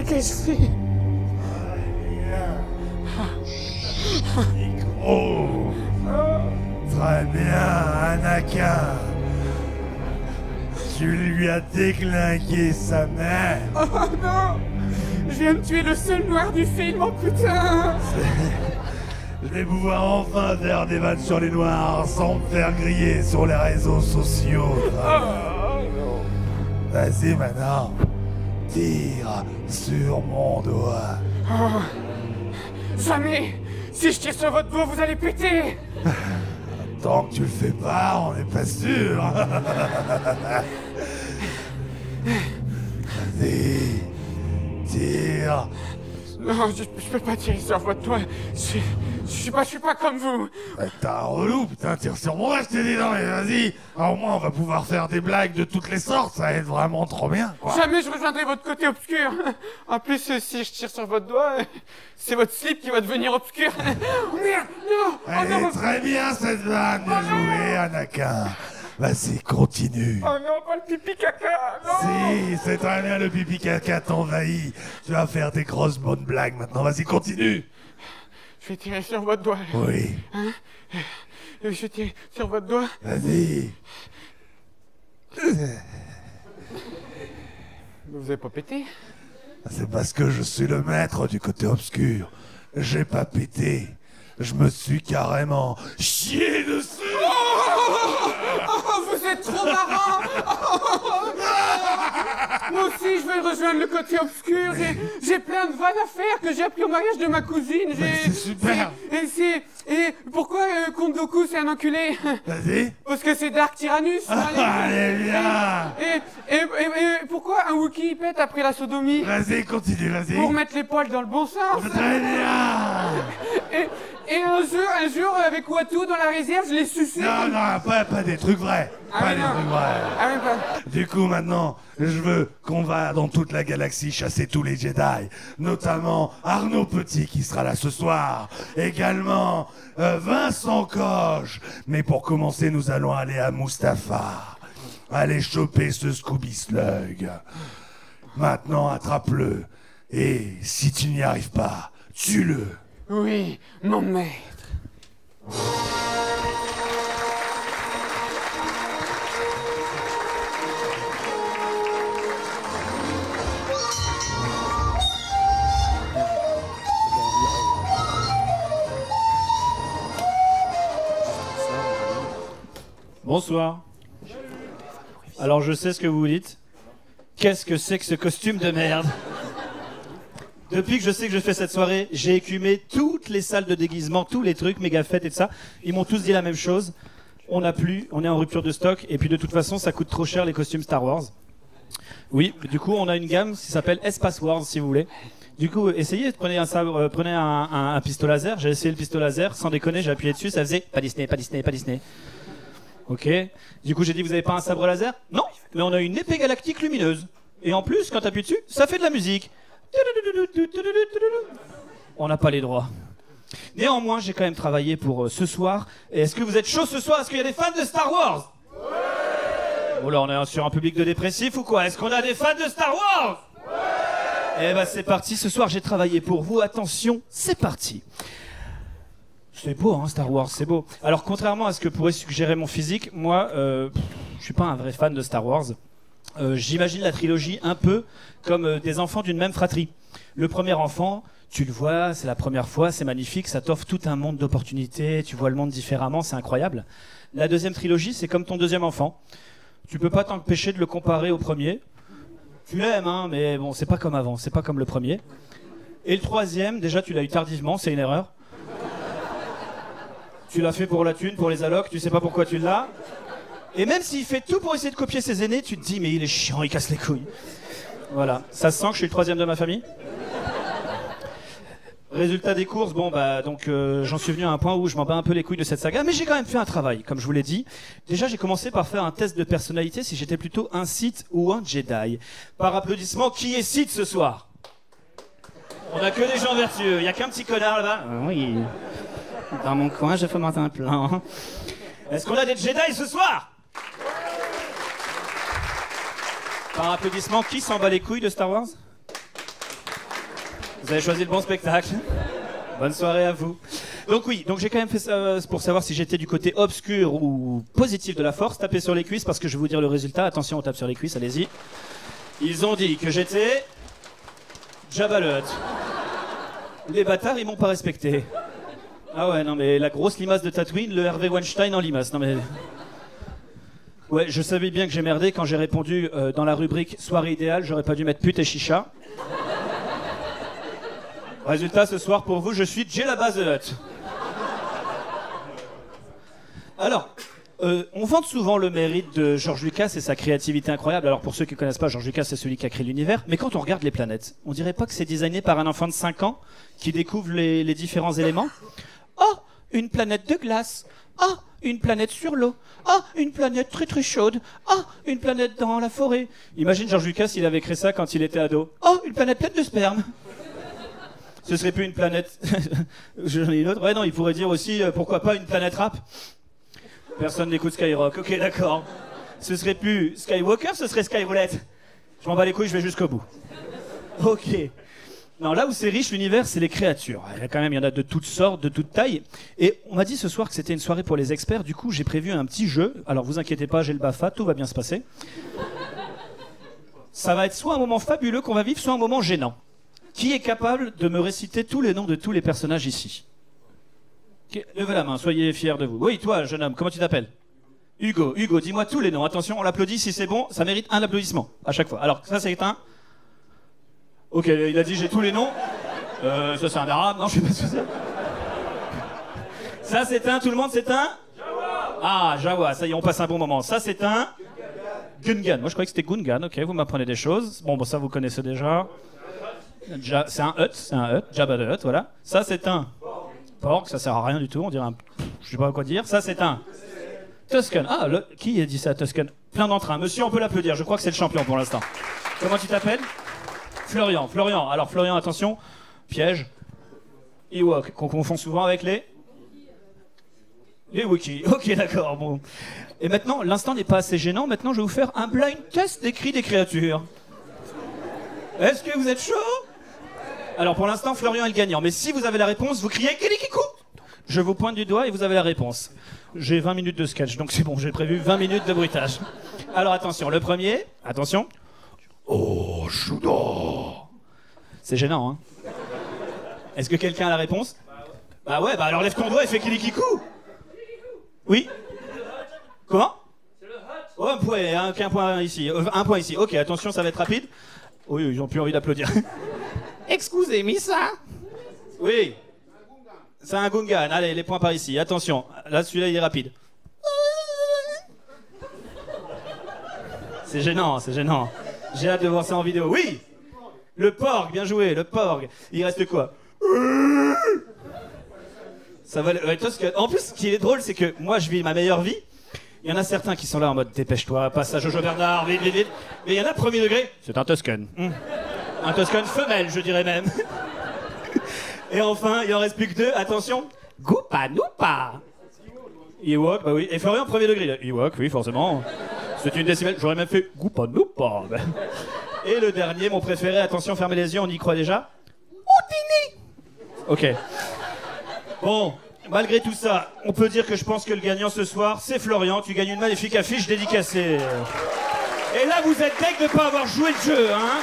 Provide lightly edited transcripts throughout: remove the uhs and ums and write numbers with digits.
que je fais? Micro. Très bien, Anakin. Tu lui as déglingué sa mère. Oh non! Je viens de tuer le seul noir du film, oh putain! Je vais pouvoir enfin faire des vannes sur les noirs sans me faire griller sur les réseaux sociaux. Oh non! Vas-y maintenant, tire sur mon doigt. Oh. Jamais! Si je tire sur votre doigt, vous allez péter! Tant que tu le fais pas, on n'est pas sûr. Vas-y, tire. Non, je peux pas tirer sur votre doigt. Je suis pas comme vous. T'es un relou, putain, tire sur moi, je t'ai dit, non mais vas-y. Au moins on va pouvoir faire des blagues de toutes les sortes, ça va être vraiment trop bien, quoi. Jamais je rejoindrai votre côté obscur. En plus, si je tire sur votre doigt, c'est votre slip qui va devenir obscur. Merde, non! Oh Elle non! est très bien cette vanne, bien joué, Anakin. Vas-y, continue. Oh non, pas le pipi caca! Non! Si, c'est très bien, le pipi caca t'envahit. Tu vas faire des grosses bonnes blagues maintenant, vas-y, continue. Je vais tirer sur votre doigt. Oui. Hein? Je vais tirer sur votre doigt. Vas-y. Vous avez pas pété? C'est parce que je suis le maître du côté obscur. J'ai pas pété. Je me suis carrément chié dessus. Oh, vous êtes trop marrant! Moi aussi, je vais rejoindre le côté obscur. J'ai plein de vannes à faire que j'ai appris au mariage de ma cousine. C'est super. Et pourquoi Comte Dooku c'est un enculé? Vas-y. Parce que c'est Dark Tyrannus. Allez, viens. Et pourquoi un Wookiee pète après la sodomie? Vas-y, continue, vas-y. Pour mettre les poils dans le bon sens. Très bien. Et un jour, avec Watu dans la réserve, je l'ai sucé. Non, pas des trucs vrais. Ah Pas oui, des non. trucs vrais. Ah oui, pas. Du coup, maintenant, je veux qu'on va dans toute la galaxie chasser tous les Jedi. Notamment Arnaud Petit qui sera là ce soir. Également Vincent Coche. Mais pour commencer, nous allons aller à Mustapha. Aller choper ce Scooby Slug. Maintenant, attrape-le. Et si tu n'y arrives pas, tue-le. Oui, mon maître. Bonsoir. Alors je sais ce que vous vous dites. Qu'est-ce que c'est que ce costume de merde? Depuis que je sais que je fais cette soirée, j'ai écumé toutes les salles de déguisement, tous les trucs, méga fêtes et tout ça. Ils m'ont tous dit la même chose. On n'a plus, on est en rupture de stock. Et puis de toute façon, ça coûte trop cher les costumes Star Wars. Oui, du coup, on a une gamme qui s'appelle Espace Wars, si vous voulez. Du coup, essayez, prenez un sabre, prenez un pistolet laser. J'ai essayé le pistolet laser, sans déconner, j'ai appuyé dessus, ça faisait pas Disney, pas Disney, pas Disney. Ok. Du coup, j'ai dit, vous avez pas un sabre laser? Non, mais on a une épée galactique lumineuse. Et en plus, quand t'appuies dessus, ça fait de la musique. On n'a pas les droits. Néanmoins, j'ai quand même travaillé pour ce soir. Et est-ce que vous êtes chaud ce soir? Est-ce qu'il y a des fans de Star Wars? Ouais. Oh là, on est sur un public de dépressifs ou quoi? Est-ce qu'on a des fans de Star Wars? Ouais. Eh ben c'est parti, ce soir j'ai travaillé pour vous. Attention, c'est parti. C'est beau, hein, Star Wars, c'est beau. Alors, contrairement à ce que pourrait suggérer mon physique, moi, je suis pas un vrai fan de Star Wars. J'imagine la trilogie un peu comme des enfants d'une même fratrie. Le premier enfant, tu le vois, c'est la première fois, c'est magnifique, ça t'offre tout un monde d'opportunités, tu vois le monde différemment, c'est incroyable. La deuxième trilogie, c'est comme ton deuxième enfant. Tu peux pas t'empêcher de le comparer au premier. Tu l'aimes, hein, mais bon, c'est pas comme avant, c'est pas comme le premier. Et le troisième, déjà, tu l'as eu tardivement, c'est une erreur. Tu l'as fait pour la thune, pour les allocs, tu sais pas pourquoi tu l'as. Et même s'il fait tout pour essayer de copier ses aînés, tu te dis, mais il est chiant, il casse les couilles. Voilà. Ça se sent que je suis le troisième de ma famille. Résultat des courses, bon bah donc j'en suis venu à un point où je m'en bats un peu les couilles de cette saga, mais j'ai quand même fait un travail, comme je vous l'ai dit. Déjà j'ai commencé par faire un test de personnalité si j'étais plutôt un Sith ou un Jedi. Par applaudissement, qui est Sith ce soir? On a que des gens vertueux, il y a qu'un petit connard là-bas. Oui. Dans mon coin, je fomente un plan. Est-ce qu'on a des Jedi ce soir? Par applaudissement, qui s'en bat les couilles de Star Wars? Vous avez choisi le bon spectacle. Bonne soirée à vous. Donc oui, donc j'ai quand même fait ça pour savoir si j'étais du côté obscur ou positif de la force. Tapez sur les cuisses parce que je vais vous dire le résultat. Attention, on tape sur les cuisses, allez-y. Ils ont dit que j'étais Jabba le Hutt. Les bâtards, ils m'ont pas respecté. Ah ouais, non mais la grosse limace de Tatooine, le Hervé Weinstein en limace. Non mais... Ouais, je savais bien que j'ai merdé quand j'ai répondu dans la rubrique soirée idéale, j'aurais pas dû mettre pute et chicha. Résultat, ce soir, pour vous, je suis Jabba the Hutt. Alors, on vante souvent le mérite de George Lucas et sa créativité incroyable. Alors, pour ceux qui ne connaissent pas, George Lucas, c'est celui qui a créé l'univers. Mais quand on regarde les planètes, on dirait pas que c'est designé par un enfant de 5 ans qui découvre les différents éléments. Oh, une planète de glace. Ah, une planète sur l'eau. Ah, une planète très très chaude. Ah, une planète dans la forêt. Imagine George Lucas, il avait créé ça quand il était ado. Oh, une planète pleine de sperme. Ce serait plus une planète... J'en ai une autre. Ouais, non, il pourrait dire aussi, pourquoi pas une planète rap. Personne n'écoute Skyrock. Ok, d'accord. Ce serait plus Skywalker, ce serait Skyroulette. Je m'en bats les couilles, je vais jusqu'au bout. Ok. Non, là où c'est riche, l'univers, c'est les créatures. Il y en a de toutes sortes, de toutes tailles. Et on m'a dit ce soir que c'était une soirée pour les experts. Du coup, j'ai prévu un petit jeu. Alors, vous inquiétez pas, j'ai le BAFA, tout va bien se passer. Ça va être soit un moment fabuleux qu'on va vivre, soit un moment gênant. Qui est capable de me réciter tous les noms de tous les personnages ici? Levez la main, soyez fiers de vous. Oui, toi, jeune homme, comment tu t'appelles? Hugo. Hugo, dis-moi tous les noms. Attention, on l'applaudit, si c'est bon, ça mérite un applaudissement à chaque fois. Alors, ça c'est un... Ok, il a dit j'ai tous les noms. Ça c'est un arabe, non, je sais pas ce que c'est. Ça c'est un, tout le monde c'est un... Jawa. Ah, Jawa, ça y est, on passe un bon moment. Ça c'est un... Gungan. Moi je croyais que c'était Gungan, ok, vous m'apprenez des choses. Bon, ça vous connaissez déjà. C'est un Hutt, Jabba the Hutt, voilà. Ça c'est un porc, ça sert à rien du tout, on dirait un... Je sais pas quoi dire. Ça c'est un Tusken. Ah, qui a dit ça, Tusken? Plein d'entrain. Monsieur, on peut l'applaudir, je crois que c'est le champion pour l'instant. Comment tu t'appelles? Florian. Florian, alors Florian, attention, piège. Ewok, qu'on confond souvent avec les Wookiees. Ok, d'accord, bon. Et maintenant, l'instant n'est pas assez gênant, maintenant je vais vous faire un blind test des cris des créatures. Est-ce que vous êtes chaud? Alors pour l'instant, Florian est le gagnant. Mais si vous avez la réponse, vous criez Kilikikou. Je vous pointe du doigt et vous avez la réponse. J'ai 20 minutes de sketch, donc c'est bon, j'ai prévu 20 minutes de bruitage. Alors attention, le premier, attention. Oh, Chouda. C'est gênant, hein? Est-ce que quelqu'un a la réponse? Bah ouais, bah alors lève ton doigt et fais Kilikikou. Oui? Comment? Oh, un point, un point ici. Un point ici. Ok, attention, ça va être rapide. Oui, ils ont plus envie d'applaudir. Excusez-moi ça. Oui. C'est un Gungan. Allez, les points par ici. Attention. Là, celui-là, il est rapide. C'est gênant, c'est gênant. J'ai hâte de voir ça en vidéo. Oui. Le porc, bien joué, le porc. Il reste quoi? Ça va. Ouais, en plus, ce qui est drôle, c'est que moi, je vis ma meilleure vie. Il y en a certains qui sont là en mode dépêche-toi, passe à Jojo Bernard, vite, vite, vite. Mais il y en a premier degré. C'est un Tusken. Un Tusken femelle, je dirais même. Et enfin, il en reste plus que deux. Attention. Goopa Noopa. Ewok, bah oui. Et Florian, premier degré. Ewok, oui, forcément. C'est une décibelle. J'aurais même fait Goopa Noopa. Et le dernier, mon préféré. Attention, fermez les yeux, on y croit déjà. Houdini. Ok. Bon. Malgré tout ça, on peut dire que je pense que le gagnant ce soir, c'est Florian. Tu gagnes une magnifique affiche dédicacée. Et là, vous êtes deg de ne pas avoir joué le jeu, hein?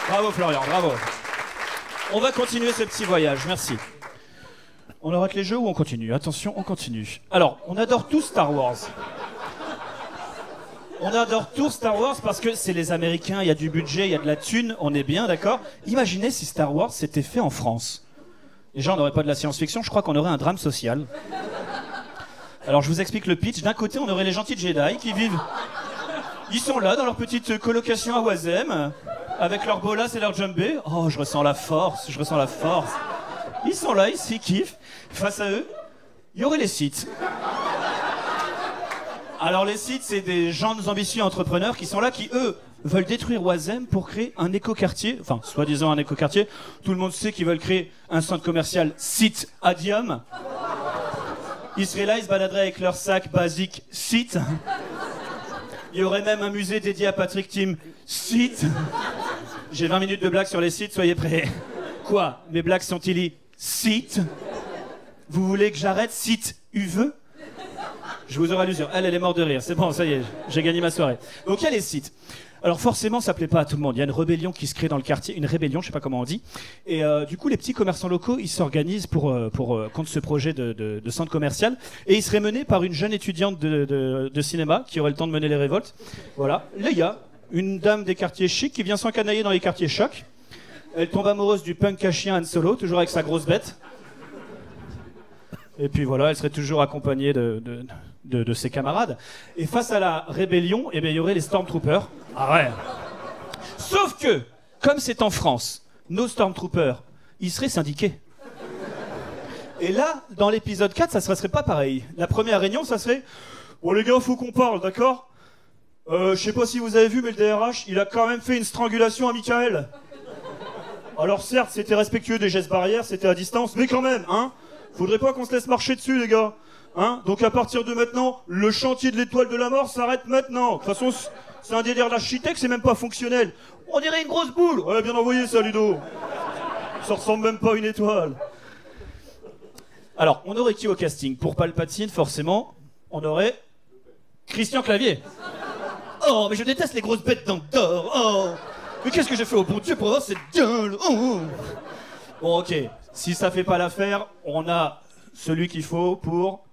Bravo Florian, bravo. On va continuer ce petit voyage, merci. On arrête les jeux ou on continue? Attention, on continue. Alors, on adore tous Star Wars. On adore tous Star Wars parce que c'est les Américains, il y a du budget, il y a de la thune, on est bien, d'accord? Imaginez si Star Wars s'était fait en France. Déjà, on n'aurait pas de la science-fiction, je crois qu'on aurait un drame social. Alors, je vous explique le pitch. D'un côté, on aurait les gentils Jedi qui vivent... Ils sont là, dans leur petite colocation à Wazem, avec leur bolas et leur djembé. Oh, je ressens la force, je ressens la force. Ils sont là, ils kiffent. Face à eux, il y aurait les Sith. Alors, les Sith, c'est des jeunes ambitieux entrepreneurs qui sont là, qui, eux, veulent détruire Wazem pour créer un écoquartier, enfin, soi-disant un écoquartier. Tout le monde sait qu'ils veulent créer un centre commercial Sith Adium. Ils seraient là, ils se baladeraient avec leur sac basique Sith. Il y aurait même un musée dédié à Patrick Tim Sith. J'ai 20 minutes de blague sur les Sith, soyez prêts. Quoi? Mes blagues sont illicites? Vous voulez que j'arrête? Cite Uve? Je vous aurai l'usure. Elle est morte de rire. C'est bon, ça y est, j'ai gagné ma soirée. Donc il y a les sites. Alors forcément, ça plaît pas à tout le monde. Il y a une rébellion qui se crée dans le quartier, une rébellion, je sais pas comment on dit. Et du coup, les petits commerçants locaux, ils s'organisent pour contre ce projet de centre commercial. Et ils seraient menés par une jeune étudiante de cinéma qui aurait le temps de mener les révoltes. Voilà, Léa, une dame des quartiers chics qui vient s'encanailler dans les quartiers chocs. Elle tombe amoureuse du punk à chien Han Solo, toujours avec sa grosse bête. Et puis voilà, elle serait toujours accompagnée de ses camarades. Et face à la rébellion, eh bien, il y aurait les Stormtroopers. Ah ouais. Sauf que, comme c'est en France, nos Stormtroopers, ils seraient syndiqués. Et là, dans l'épisode 4, ça serait pas pareil. La première réunion, ça serait... Bon les gars, faut qu'on parle, d'accord? Je sais pas si vous avez vu, mais le DRH, il a quand même fait une strangulation à Michael. Alors certes, c'était respectueux des gestes barrières, c'était à distance, mais quand même, hein? Faudrait pas qu'on se laisse marcher dessus, les gars. Hein? Donc à partir de maintenant, le chantier de l'étoile de la mort s'arrête maintenant. De toute façon, c'est un délire d'architecte, c'est même pas fonctionnel. On dirait une grosse boule. Ouais, bien envoyé ça, Ludo. Ça ressemble même pas à une étoile. Alors, on aurait qui au casting? Pour Palpatine, forcément, on aurait Christian Clavier. Oh, mais je déteste les grosses bêtes d'Andorre. Oh, mais qu'est-ce que j'ai fait au bon Dieu pour avoir cette gueule? Oh. Bon, ok. Si ça fait pas l'affaire, on a celui qu'il faut pour...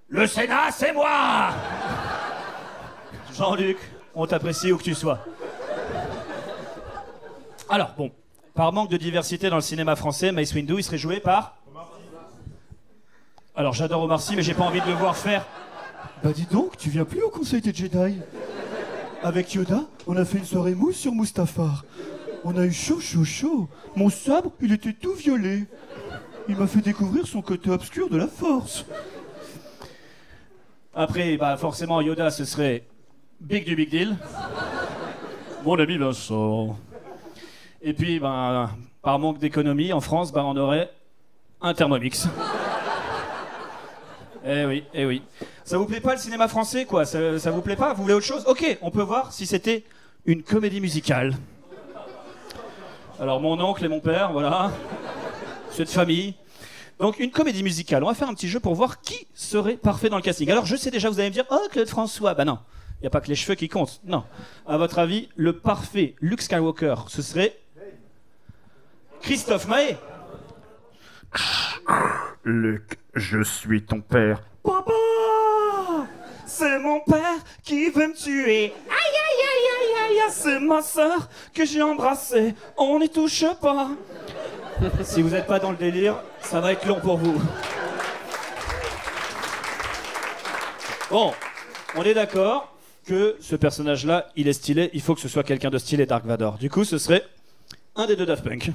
Le Sénat, c'est moi! Jean-Luc, on t'apprécie où que tu sois. Alors, bon, par manque de diversité dans le cinéma français, Mace Windu, il serait joué par... Alors, j'adore Omar Sy, mais j'ai pas envie de le voir faire... Bah dis donc, tu viens plus au Conseil des Jedi? Avec Yoda, on a fait une soirée mousse sur Mustafar. On a eu chaud, chaud, chaud. Mon sabre, il était tout violet. Il m'a fait découvrir son côté obscur de la force. Après, bah forcément, Yoda, ce serait Big du Big Deal. Mon ami Vincent. Et puis, bah, par manque d'économie, en France, bah, on aurait un Thermomix. Eh oui, eh oui. Ça vous plaît pas le cinéma français, quoi? Ça vous plaît pas? Vous voulez autre chose? Ok, on peut voir si c'était une comédie musicale. Alors mon oncle et mon père, voilà, c'est de famille. Donc une comédie musicale, on va faire un petit jeu pour voir qui serait parfait dans le casting. Alors je sais déjà, vous allez me dire, oh Claude François, bah non, il n'y a pas que les cheveux qui comptent, non. À votre avis, le parfait Luke Skywalker, ce serait Christophe Maé. Luke, je suis ton père. Papa, c'est mon père qui veut me tuer. Aïe, aïe, aïe, aïe, aïe, c'est ma sœur que j'ai embrassée. On n'y touche pas. Si vous n'êtes pas dans le délire, ça va être long pour vous. Bon, on est d'accord que ce personnage-là, il est stylé. Il faut que ce soit quelqu'un de stylé, Dark Vador. Du coup, ce serait un des deux Daft Punk.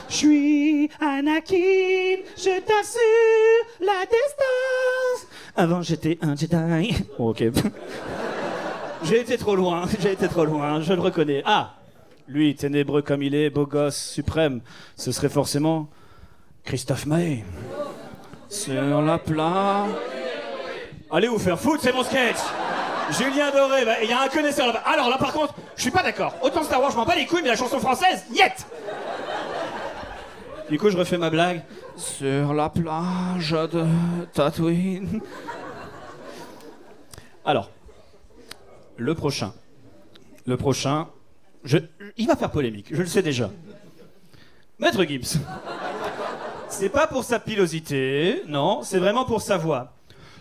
Je suis Anakin, je t'assure la distance. Avant j'étais un Jedi. Oh, ok. J'ai été trop loin, je le reconnais. Ah, lui, ténébreux comme il est, beau gosse, suprême, ce serait forcément Christophe Maé. Sur la plage. Allez vous faire foutre, c'est mon sketch. Julien Doré, il y a un connaisseur là-bas. Alors là par contre, je suis pas d'accord. Autant Star Wars, je m'en bats les couilles, mais la chanson française, niet. Du coup, je refais ma blague. Sur la plage de Tatooine. Alors, le prochain, il va faire polémique, je le sais déjà. Maître Gibbs. C'est pas pour sa pilosité, non, c'est vraiment pour sa voix.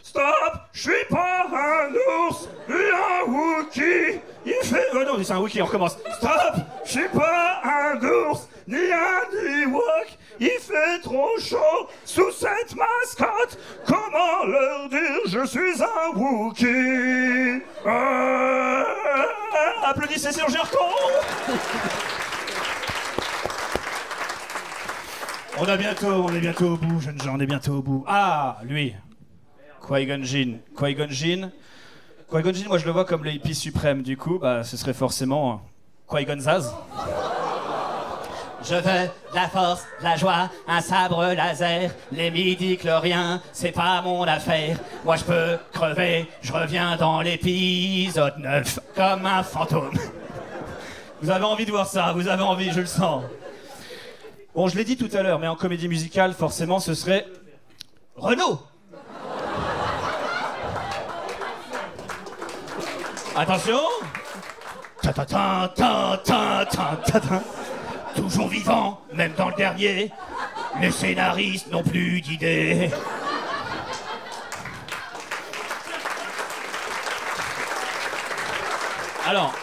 Stop, je suis pas un ours, ni un Wookie. Il fait... Oh non, c'est un Wookie, on recommence. Stop, je suis pas un ours, ni un Ewok. Il fait trop chaud sous cette mascotte. Comment leur dire je suis un Wookie? Applaudissez Serge Gercon. On est bientôt au bout, jeunes gens, on est bientôt au bout. Ah, lui. Qui-Gon Jinn. Qui-Gon Jinn, moi je le vois comme le hippie suprême, du coup, bah ce serait forcément Qui-Gon Zaz. Je veux de la force, de la joie, un sabre laser, les midi-chloriens, c'est pas mon affaire. Moi je peux crever, je reviens dans l'épisode 9, comme un fantôme. Vous avez envie de voir ça, vous avez envie, je le sens. Bon, je l'ai dit tout à l'heure, mais en comédie musicale, forcément, ce serait Renaud. Attention. Ta-ta-ta-ta-ta-ta-ta-ta. Toujours vivant, même dans le dernier. Les scénaristes n'ont plus d'idées. Alors,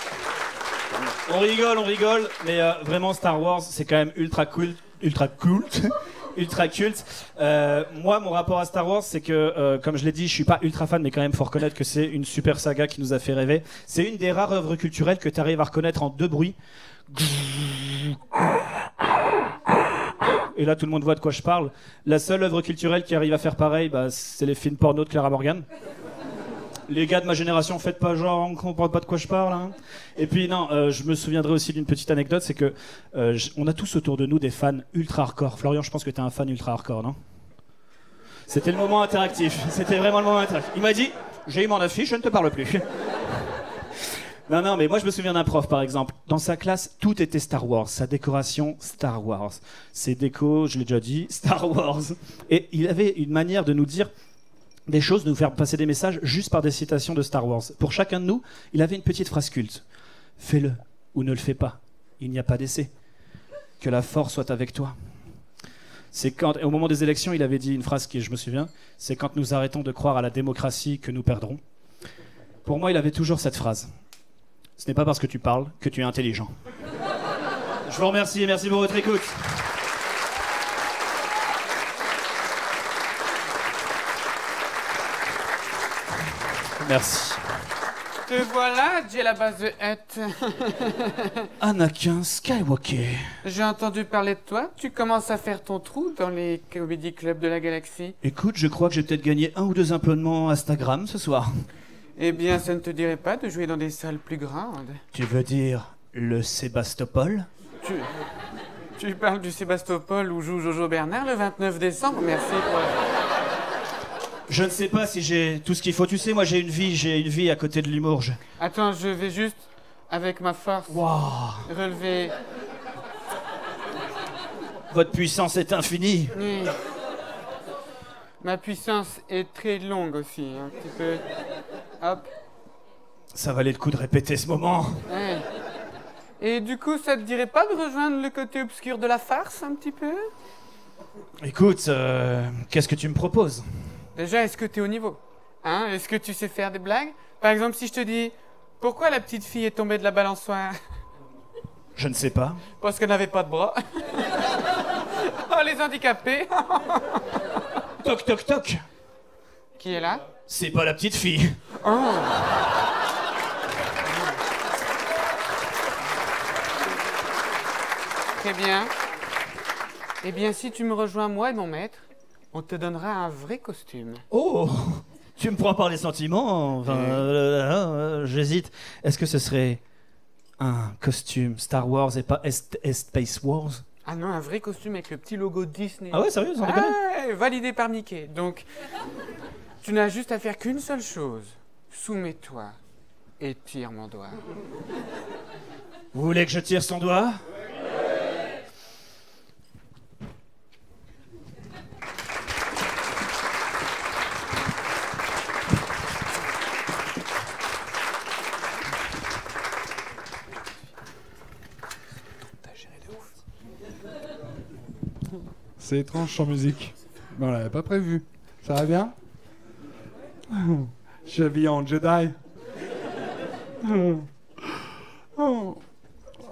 on rigole, mais vraiment Star Wars, c'est quand même ultra cool, ultra culte. Moi, mon rapport à Star Wars, c'est que, comme je l'ai dit, je suis pas ultra fan, mais quand même, faut reconnaître que c'est une super saga qui nous a fait rêver. C'est une des rares œuvres culturelles que tu arrives à reconnaître en 2 bruits. Et là, tout le monde voit de quoi je parle. La seule œuvre culturelle qui arrive à faire pareil, bah, c'est les films porno de Clara Morgan. Les gars de ma génération, faites pas genre, on comprend pas de quoi je parle. Hein. Et puis non, je me souviendrai aussi d'une petite anecdote, c'est que on a tous autour de nous des fans ultra hardcore. Florian, je pense que t'es un fan ultra hardcore, non? C'était le moment interactif. C'était vraiment le moment interactif. Il m'a dit, j'ai eu mon affiche, je ne te parle plus. Non, mais moi je me souviens d'un prof par exemple. Dans sa classe, tout était Star Wars. Sa décoration, Star Wars. Ses décos, je l'ai déjà dit, Star Wars. Et il avait une manière de nous dire des choses, de nous faire passer des messages juste par des citations de Star Wars. Pour chacun de nous, il avait une petite phrase culte. Fais-le ou ne le fais pas. Il n'y a pas d'essai. Que la force soit avec toi. C'est quand, au moment des élections, il avait dit une phrase qui, je me souviens, c'est quand nous arrêtons de croire à la démocratie que nous perdrons. Pour moi, il avait toujours cette phrase. Ce n'est pas parce que tu parles que tu es intelligent. Je vous remercie et merci pour votre écoute. Merci. Te voilà, Jay la base de Hutt. Anakin Skywalker. J'ai entendu parler de toi. Tu commences à faire ton trou dans les comédie clubs de la galaxie. Écoute, je crois que j'ai peut-être gagné 1 ou 2 abonnements Instagram ce soir. Eh bien, ça ne te dirait pas de jouer dans des salles plus grandes. Tu veux dire le Sébastopol? Tu parles du Sébastopol où joue Jojo Bernard le 29 décembre. Merci pour... Je ne sais pas si j'ai tout ce qu'il faut. Tu sais, moi j'ai une vie à côté de l'humour. Attends, je vais juste, avec ma force, relever... Votre puissance est infinie. Oui. Ma puissance est très longue aussi, un petit peu... Hop. Ça valait le coup de répéter ce moment. Ouais. Et du coup, ça te dirait pas de rejoindre le côté obscur de la farce, un petit peu? Écoute, qu'est-ce que tu me proposes? Déjà, est-ce que t'es au niveau? Hein? Est-ce que tu sais faire des blagues? Par exemple, si je te dis, pourquoi la petite fille est tombée de la balançoire? Je ne sais pas. Parce qu'elle n'avait pas de bras. Oh, les handicapés. Toc, toc, toc. Qui est là? C'est pas la petite fille. Oh. Très bien. Eh bien, si tu me rejoins, moi et mon maître, on te donnera un vrai costume. Oh, tu me prends par les sentiments. Enfin, j'hésite. Est-ce que ce serait un costume Star Wars et pas Space Wars? Ah non, un vrai costume avec le petit logo Disney. Ah ouais, sérieux, sans déconner? Ouais, validé par Mickey. Donc, tu n'as juste à faire qu'une seule chose. Soumets-toi et tire mon doigt. Vous voulez que je tire son doigt? C'est étrange sans musique. Mais on l'avait pas prévu. Ça va bien? Je suis habillé en Jedi.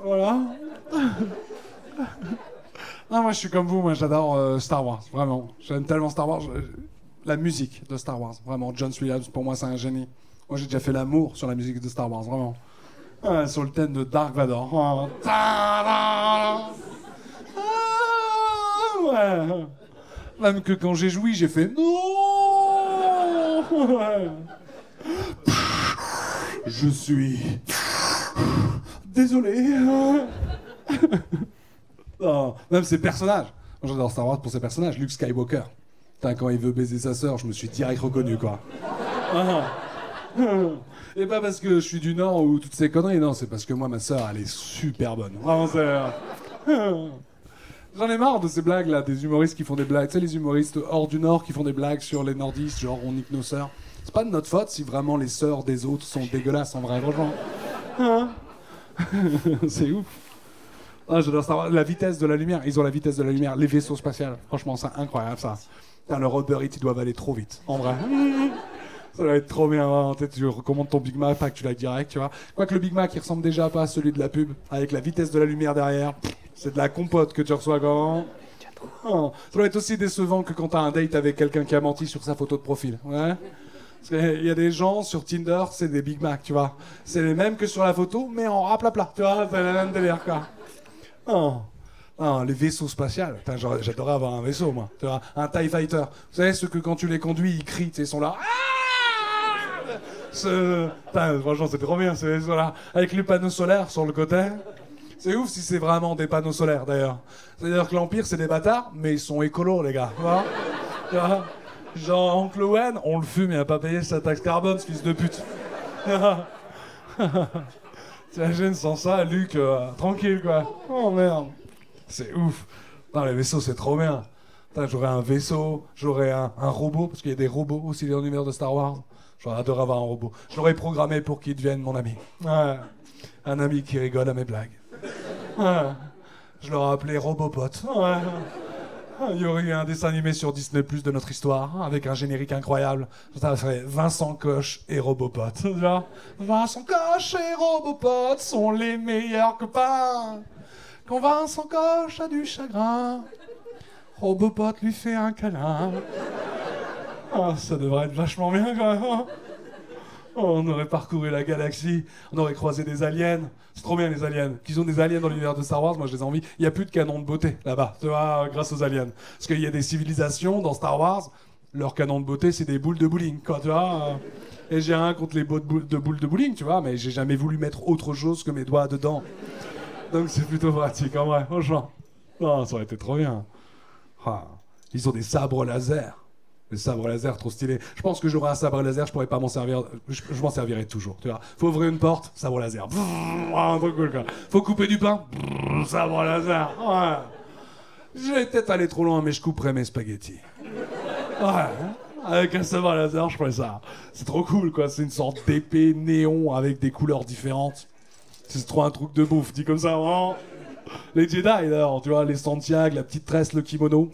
Voilà. Non, moi je suis comme vous, moi j'adore Star Wars, vraiment. J'aime tellement Star Wars. La musique de Star Wars, vraiment. John Williams, pour moi c'est un génie. Moi j'ai déjà fait l'amour sur la musique de Star Wars, vraiment. Sur le thème de Dark Vador. Ouais. Même que quand j'ai joui, j'ai fait non. Ouais. Je suis désolé. Non, même ses personnages. Moi, j'adore Star Wars pour ses personnages. Luke Skywalker. Putain, quand il veut baiser sa sœur, je me suis direct reconnu, quoi. Et pas parce que je suis du Nord ou toutes ces conneries, non, c'est parce que moi, ma sœur, elle est super bonne. Vraiment, c'est... J'en ai marre de ces blagues là, des humoristes qui font des blagues. Tu sais, les humoristes hors du Nord qui font des blagues sur les nordistes, genre on nique nos sœurs. C'est pas de notre faute si vraiment les sœurs des autres sont dégueulasses en vrai, franchement. Hein? C'est ouf. Ah, j'adore Star Wars. La vitesse de la lumière, ils ont la vitesse de la lumière, les vaisseaux spatials. Franchement, c'est incroyable ça. Putain, le Uber Eats, ils doivent aller trop vite, en vrai. Ça va être trop bien, hein. Tu recommandes ton Big Mac, pas que tu l'as direct, tu vois. Quoique le Big Mac, il ressemble déjà pas à celui de la pub, avec la vitesse de la lumière derrière. C'est de la compote que tu reçois quand... Oh. Ça doit être aussi décevant que quand t'as un date avec quelqu'un qui a menti sur sa photo de profil. Ouais. Parce qu'il y a des gens sur Tinder, c'est des Big Mac, tu vois. C'est les mêmes que sur la photo, mais en raplapla, tu vois. C'est le même délire, quoi. Oh. Oh, les vaisseaux spatials. Putain, j'adorais avoir un vaisseau, moi. Tu vois, un TIE Fighter. Vous savez, ceux que quand tu les conduis, ils crient, ils sont là. Putain, franchement, c'est trop bien, ces vaisseaux-là. Avec les panneaux solaires sur le côté. C'est ouf si c'est vraiment des panneaux solaires, d'ailleurs. C'est-à-dire que l'Empire, c'est des bâtards, mais ils sont écolos, les gars. Tu vois, genre, Oncle Owen, on le fume, il a pas payé sa taxe carbone, ce fils de pute. T'imagines, sans ça, Luc, tranquille, quoi. Oh, merde. C'est ouf. Putain, les vaisseaux, c'est trop bien. Putain, j'aurais un vaisseau, j'aurais un robot, parce qu'il y a des robots aussi dans l'univers de Star Wars. J'aurais adoré avoir un robot. Je l'aurais programmé pour qu'il devienne mon ami. Ouais. Un ami qui rigole à mes blagues. Ouais. Je l'aurais appelé Robopot. Ouais. Il y aurait eu un dessin animé sur Disney Plus de notre histoire, avec un générique incroyable. Ça serait Vincent Coche et Robopot. Genre, Vincent Coche et Robopot sont les meilleurs copains. Quand Vincent Coche a du chagrin, Robopot lui fait un câlin. Oh, ça devrait être vachement bien quand même. Oh, on aurait parcouru la galaxie, on aurait croisé des aliens. C'est trop bien les aliens. Qu'ils ont des aliens dans l'univers de Star Wars, moi je les ai envie. Il n'y a plus de canon de beauté là-bas, tu vois, grâce aux aliens. Parce qu'il y a des civilisations dans Star Wars, leur canon de beauté c'est des boules de bowling, quoi, tu vois. Et j'ai rien contre les boules de bowling, tu vois, mais j'ai jamais voulu mettre autre chose que mes doigts dedans. Donc c'est plutôt pratique en vrai, franchement. Non, ça aurait été trop bien. Ah, ils ont des sabres laser. Les sabres laser, trop stylé. Je pense que j'aurais un sabre laser, je pourrais pas m'en servir. Je m'en servirai toujours, tu vois. Faut ouvrir une porte, sabre laser. Un truc cool, quoi. Faut couper du pain, sabre laser. Ouais. Je vais peut-être aller trop loin, mais je couperai mes spaghettis. Ouais. Avec un sabre laser, je ferais ça. C'est trop cool, quoi. C'est une sorte d'épée néon avec des couleurs différentes. C'est trop un truc de bouffe, dit comme ça, vraiment. Les Jedi, d'ailleurs, tu vois, les Santiago, la petite tresse, le kimono.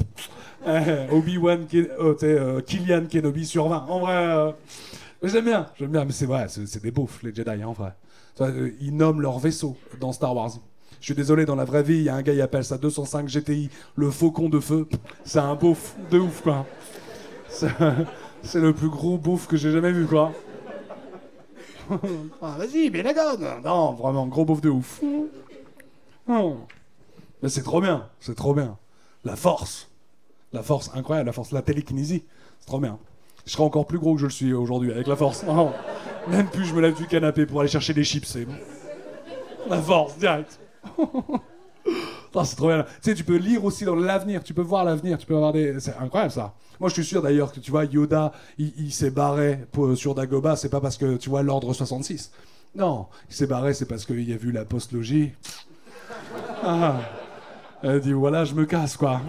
Obi-Wan, Kylian Kenobi sur 20. En vrai, j'aime bien, mais c'est vrai, c'est des beaufs, les Jedi, hein, en vrai. Ils nomment leur vaisseau dans Star Wars. Je suis désolé, dans la vraie vie, il y a un gars, il appelle ça 205 GTI, le faucon de feu. C'est un beauf de ouf, quoi. C'est le plus gros beauf que j'ai jamais vu, quoi. Ah, vas-y, Bélagon. Non, vraiment, gros beauf de ouf. Mais c'est trop bien, c'est trop bien. La force, incroyable, la force, la télékinésie, c'est trop bien. Je serais encore plus gros que je le suis aujourd'hui avec la force. Oh. Même plus je me lève du canapé pour aller chercher des chips, c'est bon. La force, direct. Oh, c'est trop bien. Tu sais, tu peux lire aussi dans l'avenir, tu peux voir l'avenir, tu peux avoir des... C'est incroyable ça. Moi je suis sûr d'ailleurs que tu vois, Yoda, il s'est barré sur Dagobah, c'est pas parce que tu vois l'ordre 66. Non, il s'est barré, c'est parce qu'il a vu la postlogie. Ah. Elle dit voilà, je me casse, quoi.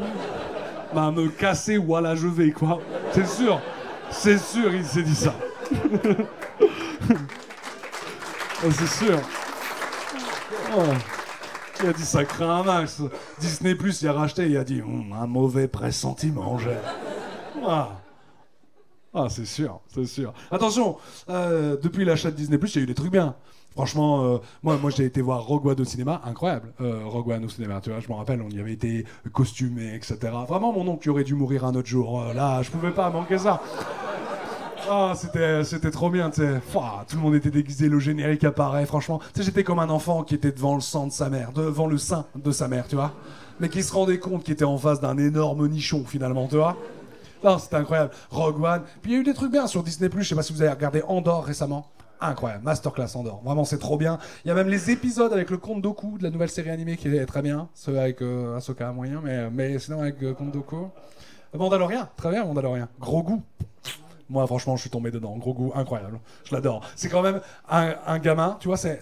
Bah, me casser, voilà, je vais, quoi. C'est sûr, il s'est dit ça. Oh, c'est sûr. Oh. Il a dit ça craint un max. Disney Plus, il a racheté, il a dit un mauvais pressentiment, j'ai. Ah, c'est sûr. Attention, depuis l'achat de Disney Plus, il y a eu des trucs bien. Franchement, moi j'ai été voir Rogue One au cinéma, incroyable. Rogue One au cinéma, tu vois, je me rappelle, on y avait été costumés, etc. Vraiment, mon oncle aurait dû mourir un autre jour. Là, je pouvais pas manquer ça. Ah, c'était trop bien, tu sais. Tout le monde était déguisé, le générique apparaît, franchement. Tu sais, j'étais comme un enfant qui était devant le sein de sa mère, devant le sein de sa mère, tu vois. Mais qui se rendait compte qu'il était en face d'un énorme nichon, finalement, tu vois. Non, c'était incroyable. Rogue One. Puis il y a eu des trucs bien sur Disney+, je sais pas si vous avez regardé Andor récemment. Incroyable, masterclass Andor. Vraiment, c'est trop bien. Il y a même les épisodes avec le Comte Dooku de la nouvelle série animée qui est très bien. Ceux avec Ahsoka moyen, mais sinon avec Comte Dooku. Mandalorian, très bien Mandalorian. Gros goût. Moi, franchement, je suis tombé dedans. Gros goût, incroyable. Je l'adore. C'est quand même un gamin, tu vois, c'est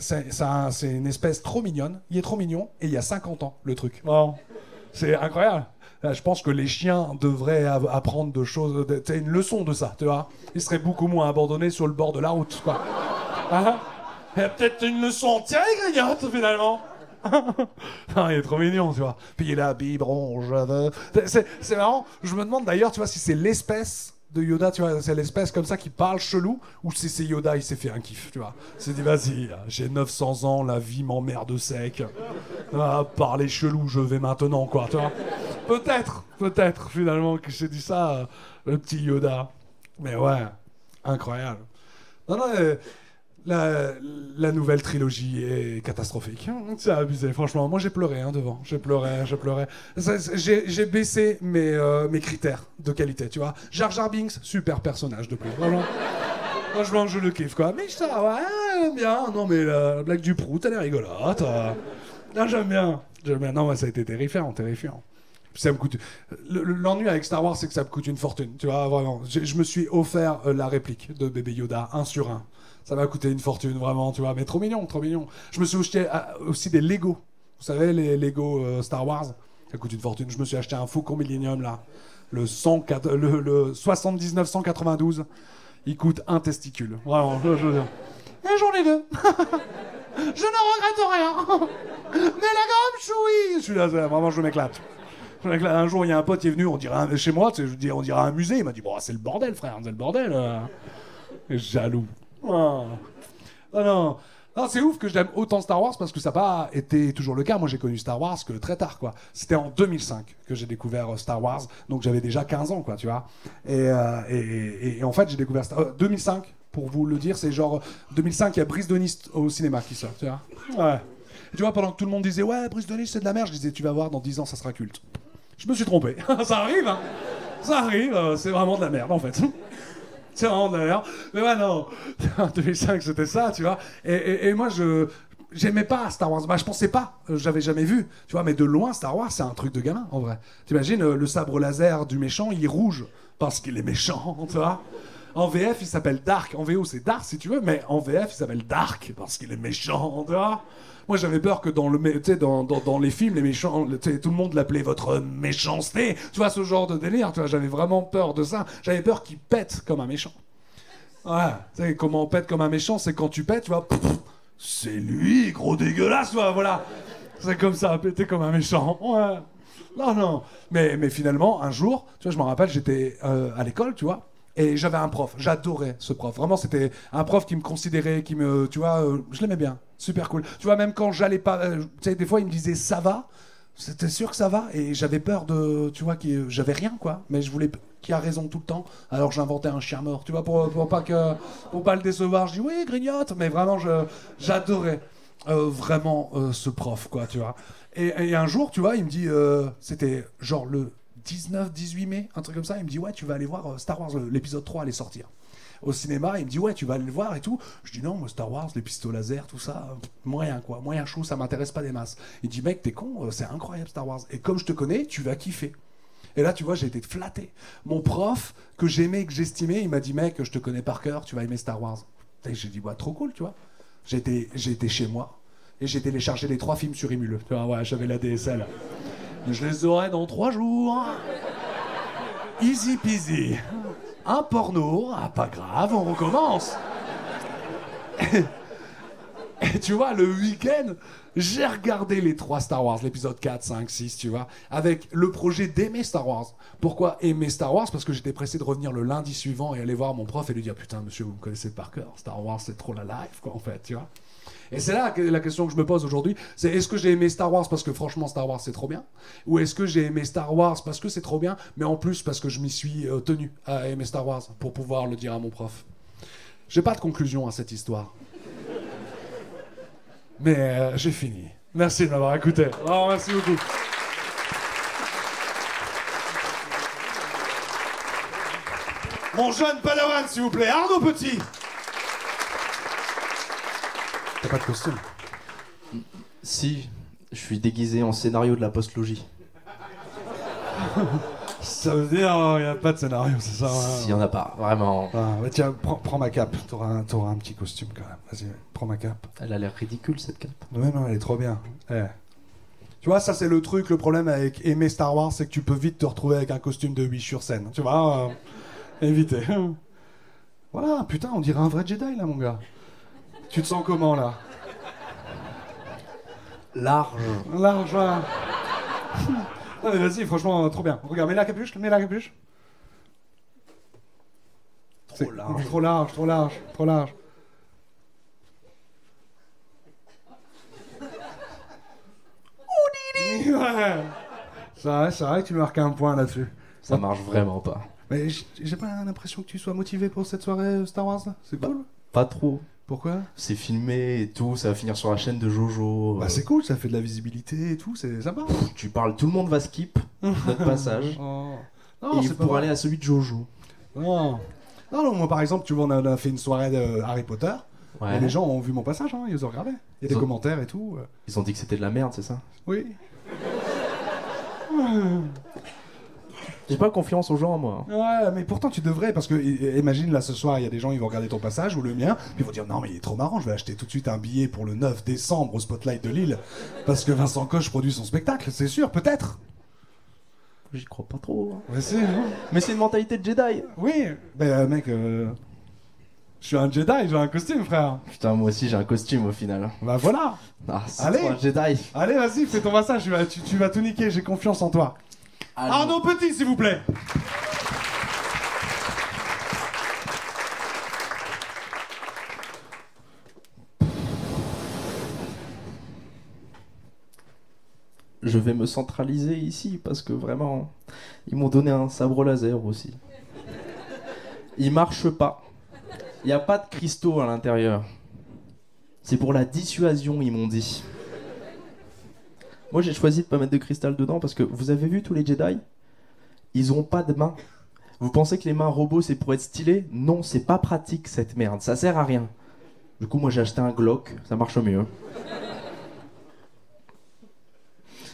une espèce trop mignonne. Il est trop mignon et il y a 50 ans, le truc. Bon. C'est incroyable. Je pense que les chiens devraient apprendre de choses, une leçon de ça, tu vois. Ils seraient beaucoup moins abandonnés sur le bord de la route, quoi. Hein? Il y a peut-être une leçon. Tiens, les grignotes, finalement. Ah, il est trop mignon, tu vois. Puis il a biberon, je veux. C'est marrant. Je me demande d'ailleurs, tu vois, si c'est l'espèce de Yoda, tu vois, c'est l'espèce comme ça qui parle chelou, ou si c'est Yoda, il s'est fait un kiff, tu vois. Il s'est dit, vas-y, j'ai 900 ans, la vie m'emmerde sec. Ah, parler chelou, je vais maintenant, quoi, tu vois. Peut-être, finalement, que j'ai dit ça, le petit Yoda. Mais ouais, incroyable. Non, la nouvelle trilogie est catastrophique. C'est abusé, franchement. Moi, j'ai pleuré devant. J'ai pleuré. J'ai baissé mes critères de qualité, tu vois. Jar Jar Binks, super personnage de plus. Vraiment. Franchement, je le kiffe, quoi. Mais ça, ouais, bien. Non, mais la blague du prout, elle est rigolote. Non, j'aime bien. Non, mais ça a été terrifiant. Puis ça me coûte. L'ennui avec Star Wars, c'est que ça me coûte une fortune, tu vois, vraiment. Je me suis offert la réplique de bébé Yoda, 1 sur 1. Ça m'a coûté une fortune, vraiment, tu vois, mais trop mignon. Je me suis acheté aussi des Lego. Vous savez, les Lego Star Wars, ça coûte une fortune. Je me suis acheté un Faucon Millennium, là, le 79-192. Il coûte un testicule, vraiment, je veux dire. Et j'en ai 2. Je ne regrette rien. Mais la gomme chouille. Je suis là, vraiment, je m'éclate. Un jour, il y a un pote qui est venu, on dirait chez moi, tu sais, on dirait un musée. Il m'a dit, bon, c'est le bordel, frère, c'est le bordel. Jaloux. Oh. Non, c'est ouf que j'aime autant Star Wars parce que ça n'a pas été toujours le cas. Moi, j'ai connu Star Wars que très tard, quoi. C'était en 2005 que j'ai découvert Star Wars, donc j'avais déjà 15 ans, quoi, tu vois. Et en fait, j'ai découvert 2005, pour vous le dire, c'est genre 2005, il y a Brise de Nice au cinéma qui sort, tu vois. Ouais. Et tu vois, pendant que tout le monde disait, ouais, Brise de Nice, c'est de la merde, je disais, tu vas voir, dans 10 ans, ça sera culte. Je me suis trompé. Ça arrive, hein. Ça arrive, c'est vraiment de la merde, en fait. C'est vraiment de la merde. Mais ouais, non. En 2005, c'était ça, tu vois. Et moi, j'aimais pas Star Wars. Bah, je pensais pas. J'avais jamais vu. Tu vois, mais de loin, Star Wars, c'est un truc de gamin, en vrai. T'imagines, le sabre laser du méchant, il est rouge parce qu'il est méchant, tu vois. En VF, il s'appelle Dark. En VO, c'est Dark, si tu veux, mais en VF, il s'appelle Dark parce qu'il est méchant, tu vois. Moi, j'avais peur que dans les films, les méchants, tout le monde l'appelait votre méchanceté. Tu vois, ce genre de délire. Tu vois, j'avais vraiment peur de ça. J'avais peur qu'il pète comme un méchant. Ouais, tu sais, comment on pète comme un méchant, c'est quand tu pètes, tu vois, c'est lui, gros dégueulasse, tu vois, voilà. C'est comme ça, péter comme un méchant. Ouais. Non. Mais finalement, un jour, tu vois, je me rappelle, j'étais à l'école, tu vois. Et j'avais un prof, j'adorais ce prof. Vraiment, c'était un prof qui me considérait, tu vois, je l'aimais bien, super cool. Tu vois, même quand j'allais pas, tu sais, des fois, il me disait ça va, c'était sûr que ça va, et j'avais peur tu vois, j'avais rien, quoi. Mais je voulais qu'il a raison tout le temps, alors j'inventais un chien mort, tu vois, pour pas le décevoir. Je dis oui, grignote, mais vraiment, j'adorais vraiment ce prof, quoi, tu vois. Et un jour, tu vois, il me dit, c'était genre le 19-18 mai, un truc comme ça, il me dit ouais, tu vas aller voir Star Wars, l'épisode 3 allait sortir au cinéma. Il me dit ouais, tu vas aller le voir et tout. Je dis non, moi Star Wars, les pistolets laser, tout ça, moyen quoi, moyen chou, ça m'intéresse pas des masses. Il dit mec, t'es con, c'est incroyable Star Wars, et comme je te connais, tu vas kiffer. Et là, tu vois, j'ai été flatté. Mon prof que j'aimais, que j'estimais, il m'a dit mec, je te connais par cœur, tu vas aimer Star Wars. Et j'ai dit ouais, trop cool, tu vois. J'ai été chez moi et j'ai téléchargé les 3 films sur Emule. Tu vois, ouais, j'avais la DSL. Je les aurai dans 3 jours. Easy peasy. Un porno, pas grave, on recommence. Et tu vois, le week-end, j'ai regardé les 3 Star Wars, l'épisode 4, 5, 6, tu vois, avec le projet d'aimer Star Wars. Pourquoi aimer Star Wars? Parce que j'étais pressé de revenir le lundi suivant et aller voir mon prof et lui dire putain, monsieur, vous me connaissez par cœur. Star Wars, c'est trop la life, quoi, en fait, tu vois. Et c'est là la question que je me pose aujourd'hui, c'est est-ce que j'ai aimé Star Wars parce que franchement Star Wars c'est trop bien, ou est-ce que j'ai aimé Star Wars parce que c'est trop bien, mais en plus parce que je m'y suis tenu à aimer Star Wars pour pouvoir le dire à mon prof. J'ai pas de conclusion à cette histoire. Mais j'ai fini. Merci de m'avoir écouté. Oh, merci beaucoup. Mon jeune padawan, s'il vous plaît, Arnaud Petit. T'as pas de costume? Si, je suis déguisé en scénario de la post-logie. Ça veut dire il n'y a pas de scénario, c'est ça? S'il n'y en a pas, vraiment. Ah, bah tiens, prends ma cape, t'auras un petit costume quand même. Vas-y, prends ma cape. Elle a l'air ridicule cette cape. Non, elle est trop bien. Tu vois, ça c'est le truc, le problème avec aimer Star Wars, c'est que tu peux vite te retrouver avec un costume de Wish sur scène. Tu vois, éviter. Voilà, putain, on dirait un vrai Jedi là, mon gars. Tu te sens comment là? Large. Large, ouais. Non mais vas-y, franchement, trop bien. Regarde, mets la capuche, mets la capuche. Trop large. Trop large, trop large, trop large. Ouais. C'est vrai que tu marques un point là-dessus. Ça marche vraiment pas. Mais j'ai pas l'impression que tu sois motivé pour cette soirée Star Wars là. C'est cool. Pas trop. Pourquoi? C'est filmé et tout, ça va finir sur la chaîne de Jojo. Bah c'est cool, ça fait de la visibilité et tout, c'est sympa. Tu parles, tout le monde va skip notre passage. Oh. Et Non, c'est pas pour vrai. aller à celui de Jojo. Non. Non, moi par exemple, tu vois, on a fait une soirée de Harry Potter. Ouais. Et les gens ont vu mon passage, hein, ils ont regardé. Il y a des Ils ont- commentaires et tout. Ils ont dit que c'était de la merde, c'est ça? Oui. J'ai pas confiance aux gens, moi. Ouais, mais pourtant tu devrais, parce que imagine là ce soir, il y a des gens, ils vont regarder ton passage ou le mien, puis ils vont dire non mais il est trop marrant, je vais acheter tout de suite un billet pour le 9 décembre au Spotlight de Lille, parce que Vincent Coche produit son spectacle, c'est sûr, peut-être. J'y crois pas trop. Hein. Mais c'est... Mais c'est une mentalité de Jedi. Oui, ben mec, je suis un Jedi, j'ai un costume frère. Putain, moi aussi j'ai un costume au final. Bah voilà. Ah, c'est Allez. toi un Jedi. Allez vas-y, fais ton passage, tu vas tout niquer, j'ai confiance en toi. Allez. Arnaud Petit s'il vous plaît. Je vais me centraliser ici parce que vraiment, ils m'ont donné un sabre laser aussi. Il marche pas. Il n'y a pas de cristaux à l'intérieur. C'est pour la dissuasion, ils m'ont dit. Moi, j'ai choisi de pas mettre de cristal dedans parce que vous avez vu tous les Jedi? Ils ont pas de mains. Vous pensez que les mains robots c'est pour être stylé? Non, c'est pas pratique cette merde. Ça sert à rien. Du coup, moi j'ai acheté un Glock. Ça marche mieux.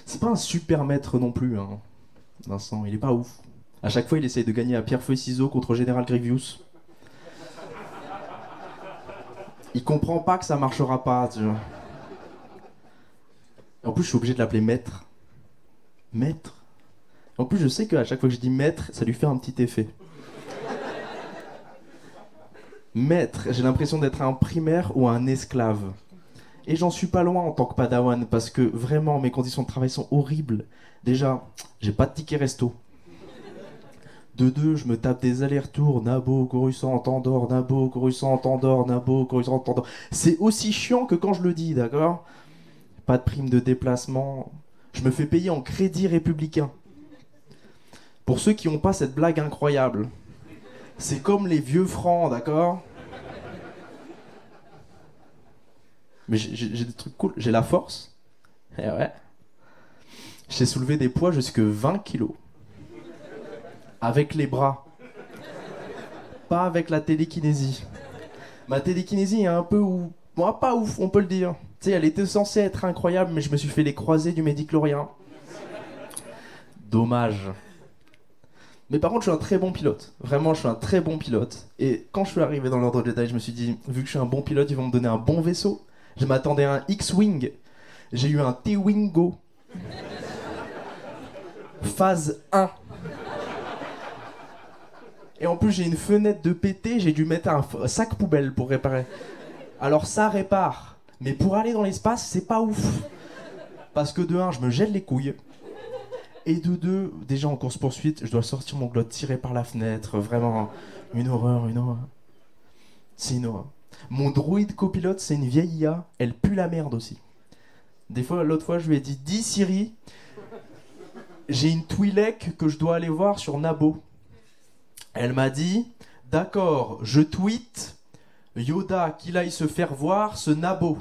C'est pas un super maître non plus, hein. Vincent, il est pas ouf. À chaque fois, il essaye de gagner à pierre-feuille-ciseaux contre Général Grievous. Il comprend pas que ça marchera pas, tu vois. En plus, je suis obligé de l'appeler maître. Maître. En plus, je sais qu'à chaque fois que je dis maître, ça lui fait un petit effet. Maître, j'ai l'impression d'être un primaire ou un esclave. Et j'en suis pas loin en tant que padawan, parce que vraiment, mes conditions de travail sont horribles. Déjà, j'ai pas de ticket resto. De deux, je me tape des allers-retours, Nabo, Coruscant, Andorre, Nabo, Coruscant, Andorre, Nabo, Coruscant, Andorre. C'est aussi chiant que quand je le dis, d'accord? Pas de prime de déplacement. Je me fais payer en crédit républicain. Pour ceux qui n'ont pas cette blague incroyable, c'est comme les vieux francs, d'accord? Mais j'ai des trucs cool. J'ai la force. Eh ouais. J'ai soulevé des poids jusque 20 kilos. Avec les bras. Pas avec la télékinésie. Ma télékinésie est un peu ouf. Moi, pas ouf, on peut le dire. Tu sais, elle était censée être incroyable, mais je me suis fait les croisés du Midi-Chlorien. Dommage. Mais par contre, je suis un très bon pilote. Vraiment, je suis un très bon pilote. Et quand je suis arrivé dans l'ordre Jedi, je me suis dit, vu que je suis un bon pilote, ils vont me donner un bon vaisseau. Je m'attendais à un X-Wing. J'ai eu un T-Wingo. Phase 1. Et en plus, j'ai une fenêtre de pété, j'ai dû mettre un sac poubelle pour réparer. Alors ça répare. Mais pour aller dans l'espace, c'est pas ouf. Parce que de 1, je me gèle les couilles. Et de 2, déjà en course-poursuite, je dois sortir mon glotte tiré par la fenêtre. Vraiment, une horreur, une horreur. C'est une horreur. Mon droïde copilote, c'est une vieille IA. Elle pue la merde aussi. Des fois, l'autre fois, je lui ai dit, dis Siri, j'ai une Twi'lek que je dois aller voir sur Nabo. Elle m'a dit, d'accord, je tweete Yoda qu'il aille se faire voir ce Nabo.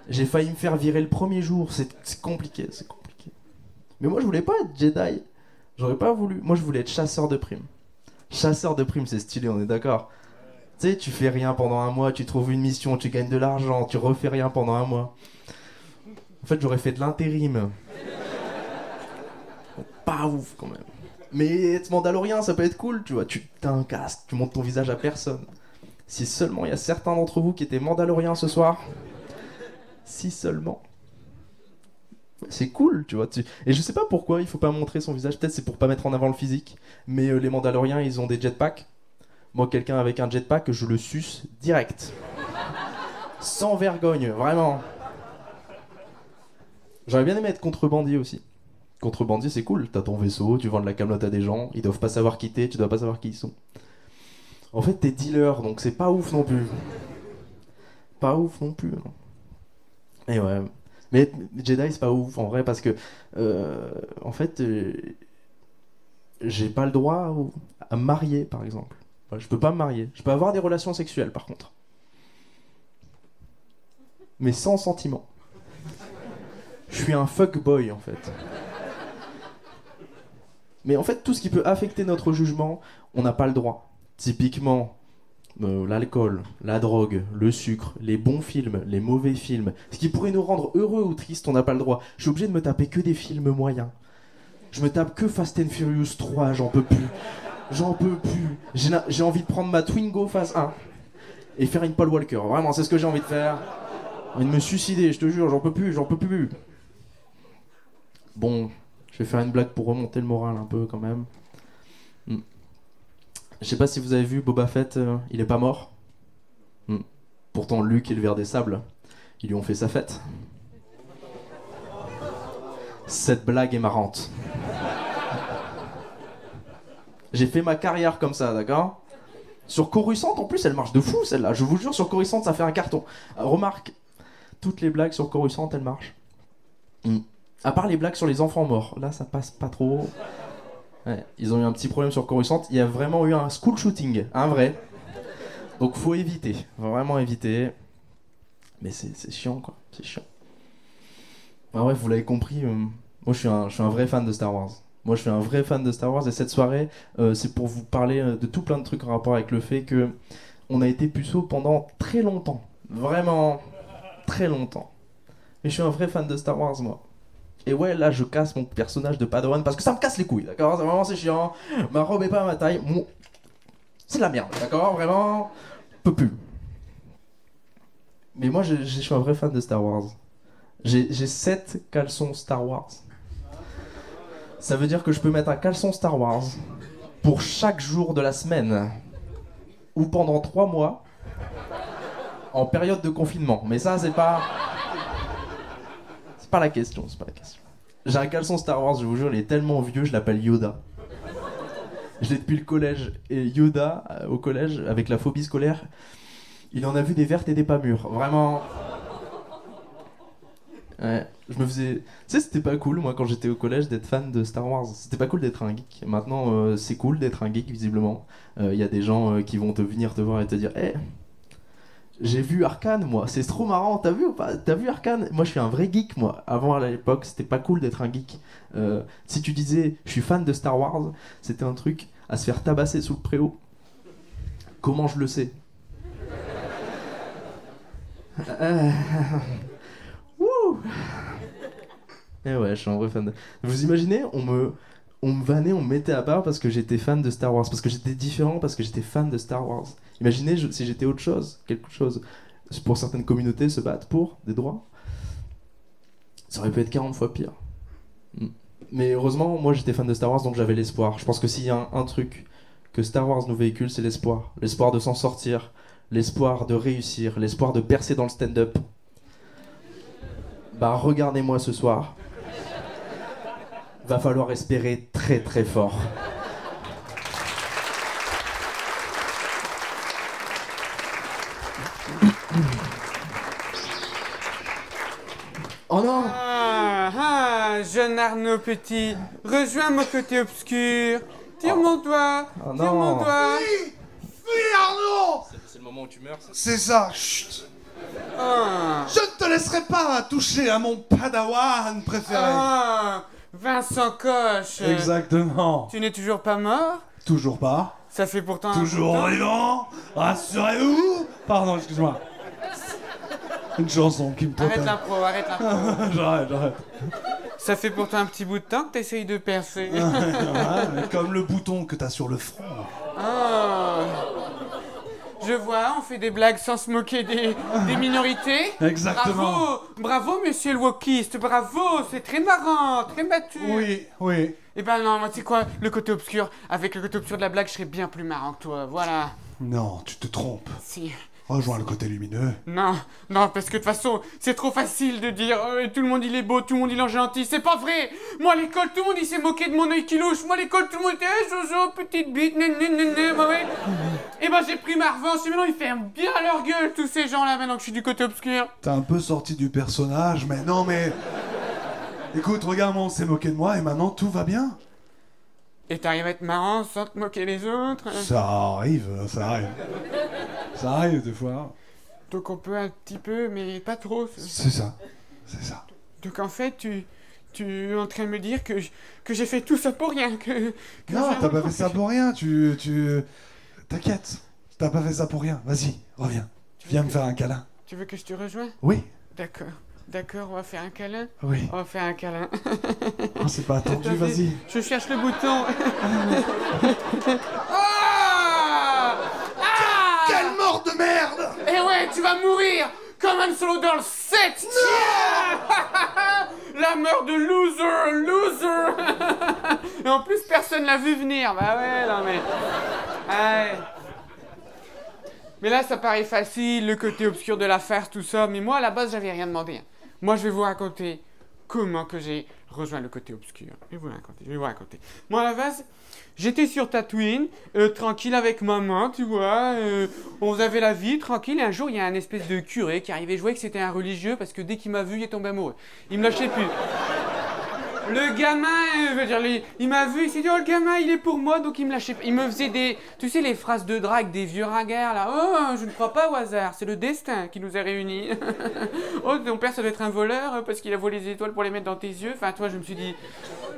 J'ai failli me faire virer le premier jour. C'est compliqué, c'est compliqué. Mais moi, je voulais pas être Jedi. J'aurais pas voulu. Moi, je voulais être chasseur de primes. Chasseur de primes, c'est stylé, on est d'accord. Tu sais, tu fais rien pendant un mois, tu trouves une mission, tu gagnes de l'argent, tu refais rien pendant un mois. En fait, j'aurais fait de l'intérim. Pas ouf, quand même. Mais être mandalorien, ça peut être cool, tu vois. Tu t'as un casque, tu montres ton visage à personne. Si seulement il y a certains d'entre vous qui étaient mandaloriens ce soir. Si seulement. C'est cool, tu vois. Et je sais pas pourquoi il faut pas montrer son visage. Peut-être c'est pour pas mettre en avant le physique. Mais les Mandaloriens, ils ont des jetpacks. Moi, quelqu'un avec un jetpack, je le suce direct. Sans vergogne, vraiment. J'aurais bien aimé être contrebandier aussi. Contrebandier, c'est cool. T'as ton vaisseau, tu vends de la camelote à des gens. Ils doivent pas savoir qui t'es, tu dois pas savoir qui ils sont. En fait, t'es dealer, donc c'est pas ouf non plus. Pas ouf non plus. Non. Et ouais. Mais Jedi, c'est pas ouf en vrai parce que, en fait, j'ai pas le droit à me marier, par exemple. Je peux pas me marier. Je peux avoir des relations sexuelles, par contre. Mais sans sentiment. Je suis un fuckboy, en fait. Mais en fait, tout ce qui peut affecter notre jugement, on n'a pas le droit. Typiquement, l'alcool, la drogue, le sucre, les bons films, les mauvais films, ce qui pourrait nous rendre heureux ou tristes, on n'a pas le droit. Je suis obligé de me taper que des films moyens. Je me tape que Fast and Furious 3, j'en peux plus. J'en peux plus. J'ai envie de prendre ma Twingo phase 1 et faire une Paul Walker. Vraiment, c'est ce que j'ai envie de faire. J'ai envie de me suicider, je te jure, j'en peux plus. Bon, je vais faire une blague pour remonter le moral un peu quand même. Je sais pas si vous avez vu Boba Fett, il est pas mort. Pourtant, Luke et le ver des sables, ils lui ont fait sa fête. Cette blague est marrante. J'ai fait ma carrière comme ça, d'accord ? Sur Coruscant, en plus, elle marche de fou, celle-là. Je vous jure, sur Coruscant, ça fait un carton. Remarque, toutes les blagues sur Coruscant, elles marchent. À part les blagues sur les enfants morts. Là, ça passe pas trop. Ouais, ils ont eu un petit problème sur Coruscant. Il y a vraiment eu un school shooting, un vrai. Donc faut éviter, faut vraiment éviter. Mais c'est chiant, quoi. C'est chiant. Ah ouais, vous l'avez compris, moi je suis un vrai fan de Star Wars. Moi je suis un vrai fan de Star Wars et cette soirée, c'est pour vous parler de tout plein de trucs en rapport avec le fait que on a été puceau pendant très longtemps. Vraiment très longtemps. Mais je suis un vrai fan de Star Wars, moi. Et ouais, là, je casse mon personnage de Padawan parce que ça me casse les couilles, d'accord ? C'est vraiment, c'est chiant. Ma robe est pas à ma taille. C'est de la merde, d'accord ? Vraiment, peux plus. Mais moi, je suis un vrai fan de Star Wars. J'ai 7 caleçons Star Wars. Ça veut dire que je peux mettre un caleçon Star Wars pour chaque jour de la semaine ou pendant 3 mois en période de confinement. Mais ça, c'est pas la question, c'est pas la question. J'ai un caleçon Star Wars, je vous jure, il est tellement vieux, je l'appelle Yoda. Je l'ai depuis le collège. Et Yoda, au collège, avec la phobie scolaire, il en a vu des vertes et des pas mûres. Vraiment. Ouais, je me faisais... Tu sais, c'était pas cool, moi, quand j'étais au collège, d'être fan de Star Wars. C'était pas cool d'être un geek. Maintenant, c'est cool d'être un geek, visiblement. Y a des gens qui vont venir te voir et te dire « Hey, j'ai vu Arcane, moi, c'est trop marrant, t'as vu ou pas ? T'as vu Arcane ? Moi, je suis un vrai geek, moi. Avant, à l'époque, c'était pas cool d'être un geek. Si tu disais « Je suis fan de Star Wars », c'était un truc à se faire tabasser sous le préau. Comment je le sais ? Wouh ! Et ouais, je suis un vrai fan de... Vous imaginez, on me vannait, on me mettait à part parce que j'étais fan de Star Wars, parce que j'étais différent, parce que j'étais fan de Star Wars. Imaginez si j'étais autre chose, quelque chose. Pour certaines communautés se battent pour des droits. Ça aurait pu être 40 fois pire. Mais heureusement, moi j'étais fan de Star Wars, donc j'avais l'espoir. Je pense que s'il y a un truc que Star Wars nous véhicule, c'est l'espoir. L'espoir de s'en sortir, l'espoir de réussir, l'espoir de percer dans le stand-up. Bah regardez-moi ce soir. Va falloir espérer très très fort. Oh non! Jeune Arnaud Petit, rejoins mon côté obscur. Tire mon doigt. Oh Tire mon non. doigt. Fuis, Arnaud! C'est le moment où tu meurs, ça. C'est ça, chut! Ah. Je ne te laisserai pas toucher à mon padawan préféré. Ah, Vincent Coche. Exactement. Tu n'es toujours pas mort? Toujours pas. Ça fait pourtant... Toujours vivant. Rassurez-vous. Pardon, excuse-moi. Une chanson qui me Arrête total. l'impro, arrête l'impro. J'arrête. Ça fait pourtant un petit bout de temps que t'essayes de percer. Ouais, mais comme le bouton que t'as sur le front. Ah. Je vois, on fait des blagues sans se moquer des minorités. Exactement. Bravo, bravo, monsieur le wokiste, bravo, c'est très marrant, très mature. Oui, oui. Eh ben non, moi, tu sais quoi, le côté obscur, avec le côté obscur de la blague, je serais bien plus marrant que toi, voilà. Non, tu te trompes. Si. Rejoins le côté lumineux. Non, non, parce que de toute façon, c'est trop facile de dire tout le monde il est beau, tout le monde il est gentil, c'est pas vrai. Moi à l'école, tout le monde il s'est moqué de mon œil qui louche. Moi à l'école, tout le monde était Jojo, petite bite, bah ouais. Et ben j'ai pris ma revanche et maintenant ils ferment bien leur gueule, tous ces gens là, maintenant que je suis du côté obscur. T'es un peu sorti du personnage, mais non, mais... Écoute, regarde, on s'est moqué de moi et maintenant tout va bien. Et t'arrives à être marrant sans te moquer des autres. Ça arrive, ça arrive. Ça arrive des fois. Donc on peut un petit peu, mais pas trop. C'est ça, c'est ça. Donc en fait, tu es en train de me dire que j'ai fait tout ça pour rien, que Non, t'as pas fait ça pour rien, T'inquiète, t'as pas fait ça pour rien. Vas-y, reviens. Viens me faire un câlin. Tu veux que je te rejoigne? Oui, D'accord. D'accord, on va faire un câlin. oui. On va faire un câlin. Oh, c'est pas attendu, Attendez, vas-y. Je cherche le bouton. Ah ah Quelle mort de merde! Eh ouais, tu vas mourir comme Han Solo dans le 7. La mort de loser. Et en plus, personne l'a vu venir. Bah ouais, non mais... Ouais. Mais là, ça paraît facile, le côté obscur de la farce, tout ça. Mais moi, à la base, j'avais rien demandé. Hein. Moi, je vais vous raconter comment que j'ai rejoint le côté obscur. Je vais vous raconter. Moi, à la base, j'étais sur Tatooine, tranquille avec maman, tu vois. On avait la vie, tranquille. Et un jour, il y a un espèce de curé qui arrivait. Je voyais que c'était un religieux parce que dès qu'il m'a vu, il est tombé amoureux. Il me lâchait plus. Le gamin, il m'a vu, il s'est dit, oh le gamin il est pour moi, donc il me lâchait pas. Il me faisait des, tu sais les phrases de drague des vieux ringards là, oh je ne crois pas au hasard, c'est le destin qui nous a réunis. Oh ton père ça doit être un voleur parce qu'il a volé les étoiles pour les mettre dans tes yeux. Enfin toi je me suis dit,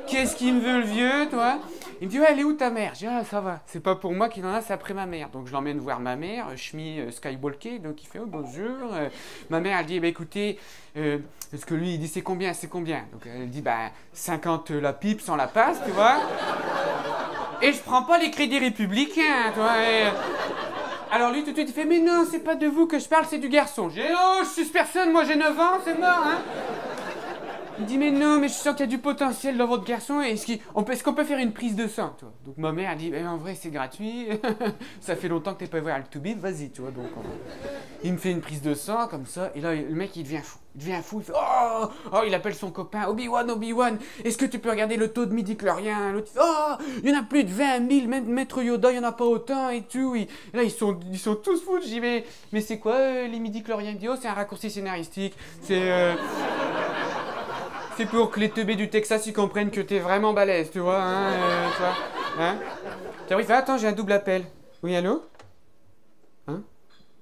qu'est-ce qu'il me veut le vieux toi? Il me dit ouais elle est où ta mère? Je dis ah ça va, c'est pas pour moi qu'il en a, c'est après ma mère. Donc je l'emmène voir ma mère, Shmi Skywalker, donc il fait oh bonjour. Ma mère elle dit bah écoutez, parce que lui il dit c'est combien? Donc elle dit bah 50 la pipe sans la passe, tu vois. Et je prends pas les crédits républicains, tu vois. Alors lui tout de suite il fait mais non c'est pas de vous que je parle, c'est du garçon. J'ai oh je suis personne, moi j'ai 9 ans, c'est mort hein. Il dit mais non mais je sens qu'il y a du potentiel dans votre garçon, est-ce qu'on peut faire une prise de sang, tu vois. Donc ma mère elle dit en vrai c'est gratuit, ça fait longtemps que t'es pas voir le Toubib, vas-y tu vois. Donc il me fait une prise de sang comme ça et là le mec il devient fou, il fait oh il appelle son copain Obi-Wan, est-ce que tu peux regarder le taux de midi-chlorien? L'autre oh il y en a plus de 20 000, même Maître Yoda il y en a pas autant et tout. Et là ils sont tous fous. Je dis mais c'est quoi les midi-chloriens? Il me dit oh c'est un raccourci scénaristique, c'est pour que les teubés du Texas ils comprennent que t'es vraiment balèze, tu vois, hein, hein. Tiens, oui, attends, j'ai un double appel. Oui, allô? Hein?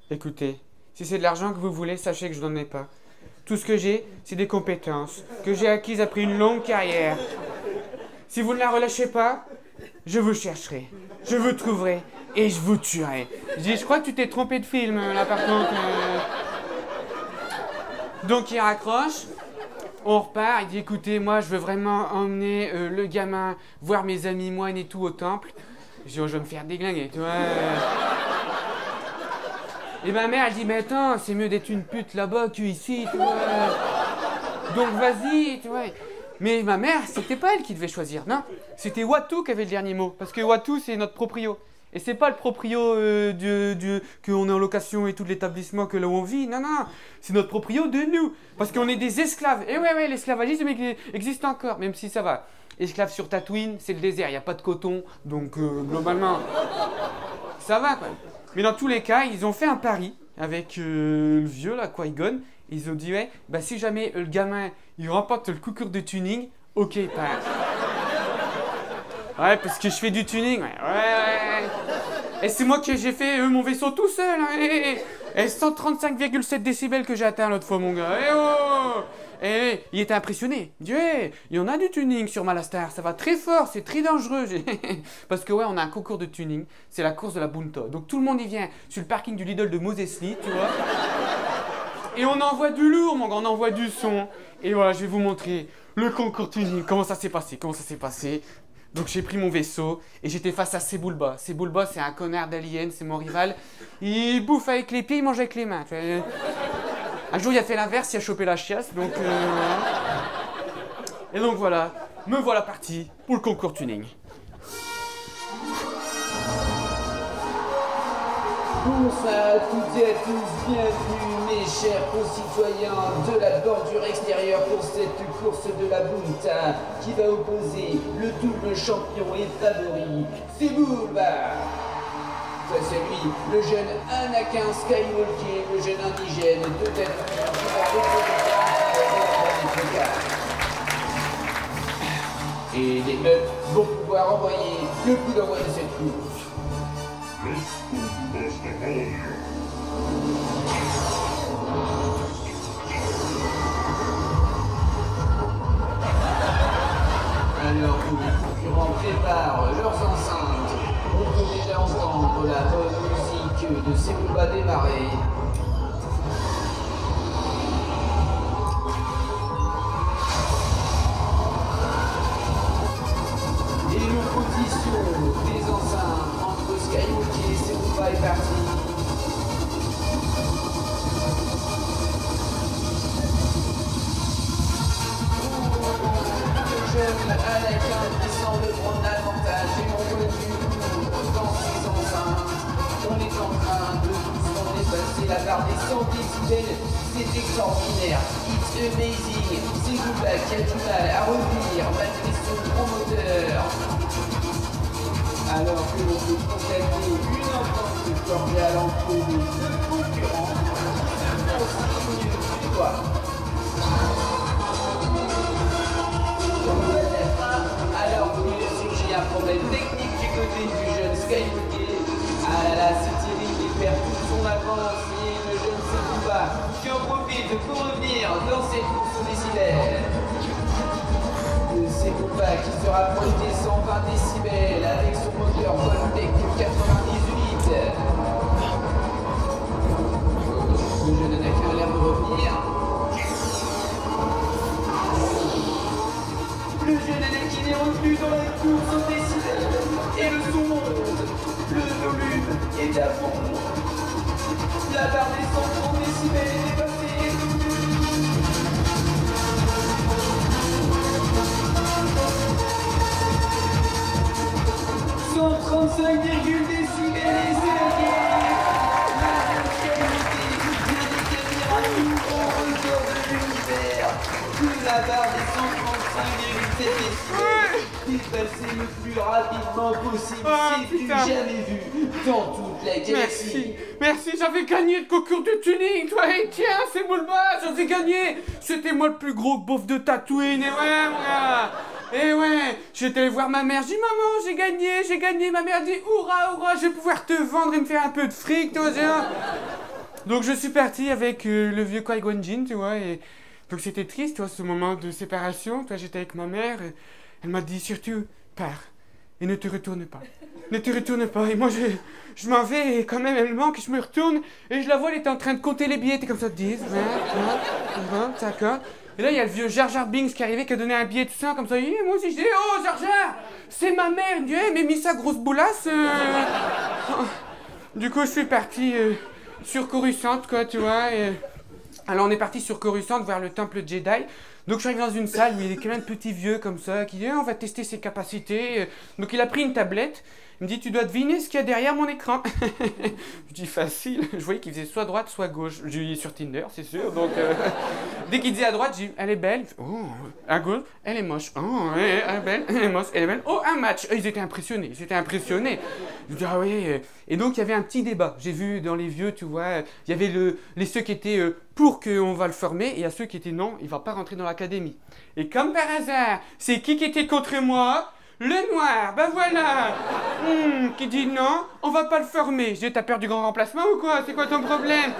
Écoutez, si c'est de l'argent que vous voulez, sachez que je n'en ai pas. Tout ce que j'ai, c'est des compétences que j'ai acquises après une longue carrière. Si vous ne la relâchez pas, je vous chercherai, je vous trouverai et je vous tuerai. Je crois que tu t'es trompé de film, là, par contre. Donc il raccroche. On repart, il dit écoutez, moi je veux vraiment emmener le gamin voir mes amis moines et tout au temple. Je dis oh, je vais me faire déglinguer, tu vois. Et ma mère elle dit mais attends, c'est mieux d'être une pute là-bas qu'ici, tu vois. Donc vas-y, tu vois. Mais ma mère, c'était pas elle qui devait choisir, non. C'était Watu qui avait le dernier mot, parce que Watu c'est notre proprio. Et c'est pas le proprio qu'on est en location et tout l'établissement que là où on vit. Non, non, c'est notre proprio de nous. Parce qu'on est des esclaves. Et ouais, l'esclavagisme existe encore, même si ça va. Esclaves sur Tatooine, c'est le désert, il n'y a pas de coton. Donc, globalement, ça va, quoi. Mais dans tous les cas, ils ont fait un pari avec le vieux, là, Qui-Gon. Ils ont dit, ouais, bah si jamais le gamin, il remporte le concours de tuning, ok, il part. Ouais, parce que je fais du tuning, ouais. Et c'est moi qui j'ai fait mon vaisseau tout seul, hein. Et 135,7 décibels que j'ai atteint l'autre fois, mon gars. Et il était impressionné. Il dit, il y en a du tuning sur Malastar, ça va très fort, c'est très dangereux. Parce que ouais, on a un concours de tuning, c'est la course de la Bunta. Donc tout le monde y vient sur le parking du Lidl de Mosesli, tu vois. Et on envoie du lourd, mon gars, on envoie du son. Et voilà, je vais vous montrer le concours tuning, comment ça s'est passé. Donc j'ai pris mon vaisseau et j'étais face à Sebulba. Sebulba, c'est un connard d'alien, c'est mon rival. Il bouffe avec les pieds, il mange avec les mains. Tu vois. Un jour, il a fait l'inverse, il a chopé la chiasse, donc... Et donc voilà, me voilà parti pour le concours tuning. Bonsoir à toutes et à tous, bienvenue mes chers concitoyens de la bordure extérieure pour cette course de la Bunta qui va opposer le double champion et favori, Sebulba. Face à lui, le jeune Anakin Skywalker, le jeune indigène de Tatooine qui va représenter la planète Car. Et les meufs vont pouvoir envoyer le coup d'envoi de cette course. Alors que les concurrents préparent leurs enceintes, on peut déjà entendre la bonne musique de Sebulba démarrer. Et l'opposition des enceintes entre Skywalker et Sebulba est partie. Anakin qui semble prendre l'avantage et on voit du coup dans ses enceintes. On est en train de doucement dépasser la barre des 100 décibels. C'est extraordinaire, it's amazing. Sebulba qui a du mal à revenir malgré son gros moteur. Alors que l'on peut constater une entente cordiale entre les deux concurrents. On signe du doigt. Alors qu'il surgit un problème technique du côté du jeune Skywalker. Ah là là, c'est terrible, il perd toute son avance et le jeune Sebulba qui en profite pour revenir dans cette course au décibel. Le Sebulba qui se rapproche des 120 décibels avec son moteur Voltec 98. Le jeune Anakin a l'air de revenir. Le jeune Anakin est revenu dans la course au décibel et le son monte, le volume est à fond. La barre des 130 décibels est dépassée. 135 décibels et c'est la guerre. La qualité vient d'établir un nouveau record de l'univers. La barre des 135,7 décibels dépasser le plus rapidement possible, c'est du jamais vu dans toute la galaxie. Merci, j'avais gagné le concours de tuning, toi, et tiens, Sebulba, j'avais gagné. C'était moi le plus gros beauf de Tatooine, et ouais, moi. Et ouais, j'étais allé voir ma mère, j'ai dit maman, j'ai gagné, ma mère dit hurrah, je vais pouvoir te vendre et me faire un peu de fric, toi, tiens. Donc je suis parti avec le vieux Qui-Gon Jinn, tu vois, et donc c'était triste, tu vois, ce moment de séparation, toi, j'étais avec ma mère, et elle m'a dit surtout, pars, et ne te retourne pas. Ne te retourne pas. Et moi, je m'en vais, et quand même, elle me manque, je me retourne, et je la vois, elle était en train de compter les billets, t'es comme ça, 10, 20, 20, d'accord. Et là, il y a le vieux Jar Jar Binks qui arrivait, qui a donné un billet de 100, comme ça, et moi aussi, je dis, oh, Jar Jar, c'est ma mère, il me dit, hey, mais mis sa grosse boulasse. Du coup, je suis parti sur Coruscant, quoi, tu vois, et... Alors, on est parti sur Coruscant vers le temple Jedi. Donc je suis arrivé dans une salle où il y a quand même un petit vieux comme ça qui dit on va tester ses capacités. Donc il a pris une tablette, il me dit tu dois deviner ce qu'il y a derrière mon écran. Je dis facile, je voyais qu'il faisait soit droite soit gauche. Je lui ai sur Tinder, c'est sûr. Donc dès qu'il disait à droite, je dis elle est belle. Oh, à gauche, elle est moche. Oh, elle est belle, elle est moche, elle est belle. Oh, un match. Ils étaient impressionnés, Je dis ah oui. Et donc il y avait un petit débat. J'ai vu dans les vieux, tu vois, il y avait ceux qui étaient pour qu'on va le former et il y a ceux qui étaient non, il va pas rentrer dans l'académie. Et comme par hasard, c'est qui était contre moi? Le noir, ben voilà. Qui dit non, on va pas le former. Je dis t'as peur du grand remplacement ou quoi? C'est quoi ton problème?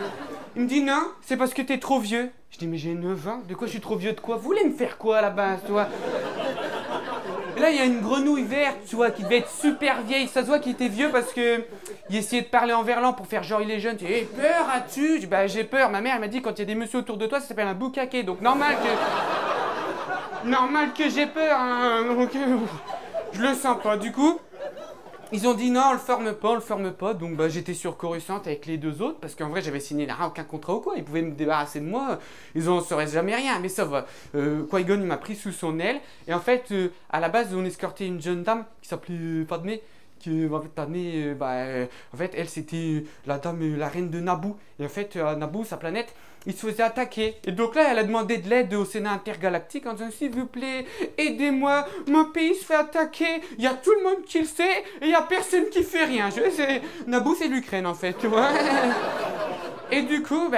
Il me dit non, c'est parce que t'es trop vieux. Je dis mais j'ai 9 ans, de quoi je suis trop vieux de quoi? Vous voulez me faire quoi à la base, toi? Et là, il y a une grenouille verte, tu vois, qui devait être super vieille. Ça se voit qu'il était vieux parce que il essayait de parler en verlan pour faire genre il est jeune. Tu dis, peur as-tu? Je dis, bah j'ai peur. Ma mère, elle m'a dit, quand il y a des messieurs autour de toi, ça s'appelle un boucaquet. Donc normal que j'ai peur. Hein. Donc, Je le sens pas. Du coup, ils ont dit non, on le forme pas. Donc bah, j'étais sur Coruscant avec les deux autres, parce qu'en vrai j'avais signé aucun contrat ou quoi. Ils pouvaient me débarrasser de moi, ils en sauraient jamais rien. Mais ça va. Qui-Gon il m'a pris sous son aile. Et en fait, à la base, on escortait une jeune dame qui s'appelait Padmé. En fait, elle c'était la dame, la reine de Naboo. Et en fait, à Naboo, sa planète, il se faisait attaquer. Et donc là, elle a demandé de l'aide au Sénat intergalactique en disant s'il vous plaît, aidez-moi, mon pays se fait attaquer. Il y a tout le monde qui le sait et il y a personne qui fait rien. Naboo, c'est l'Ukraine en fait, tu vois. Et du coup,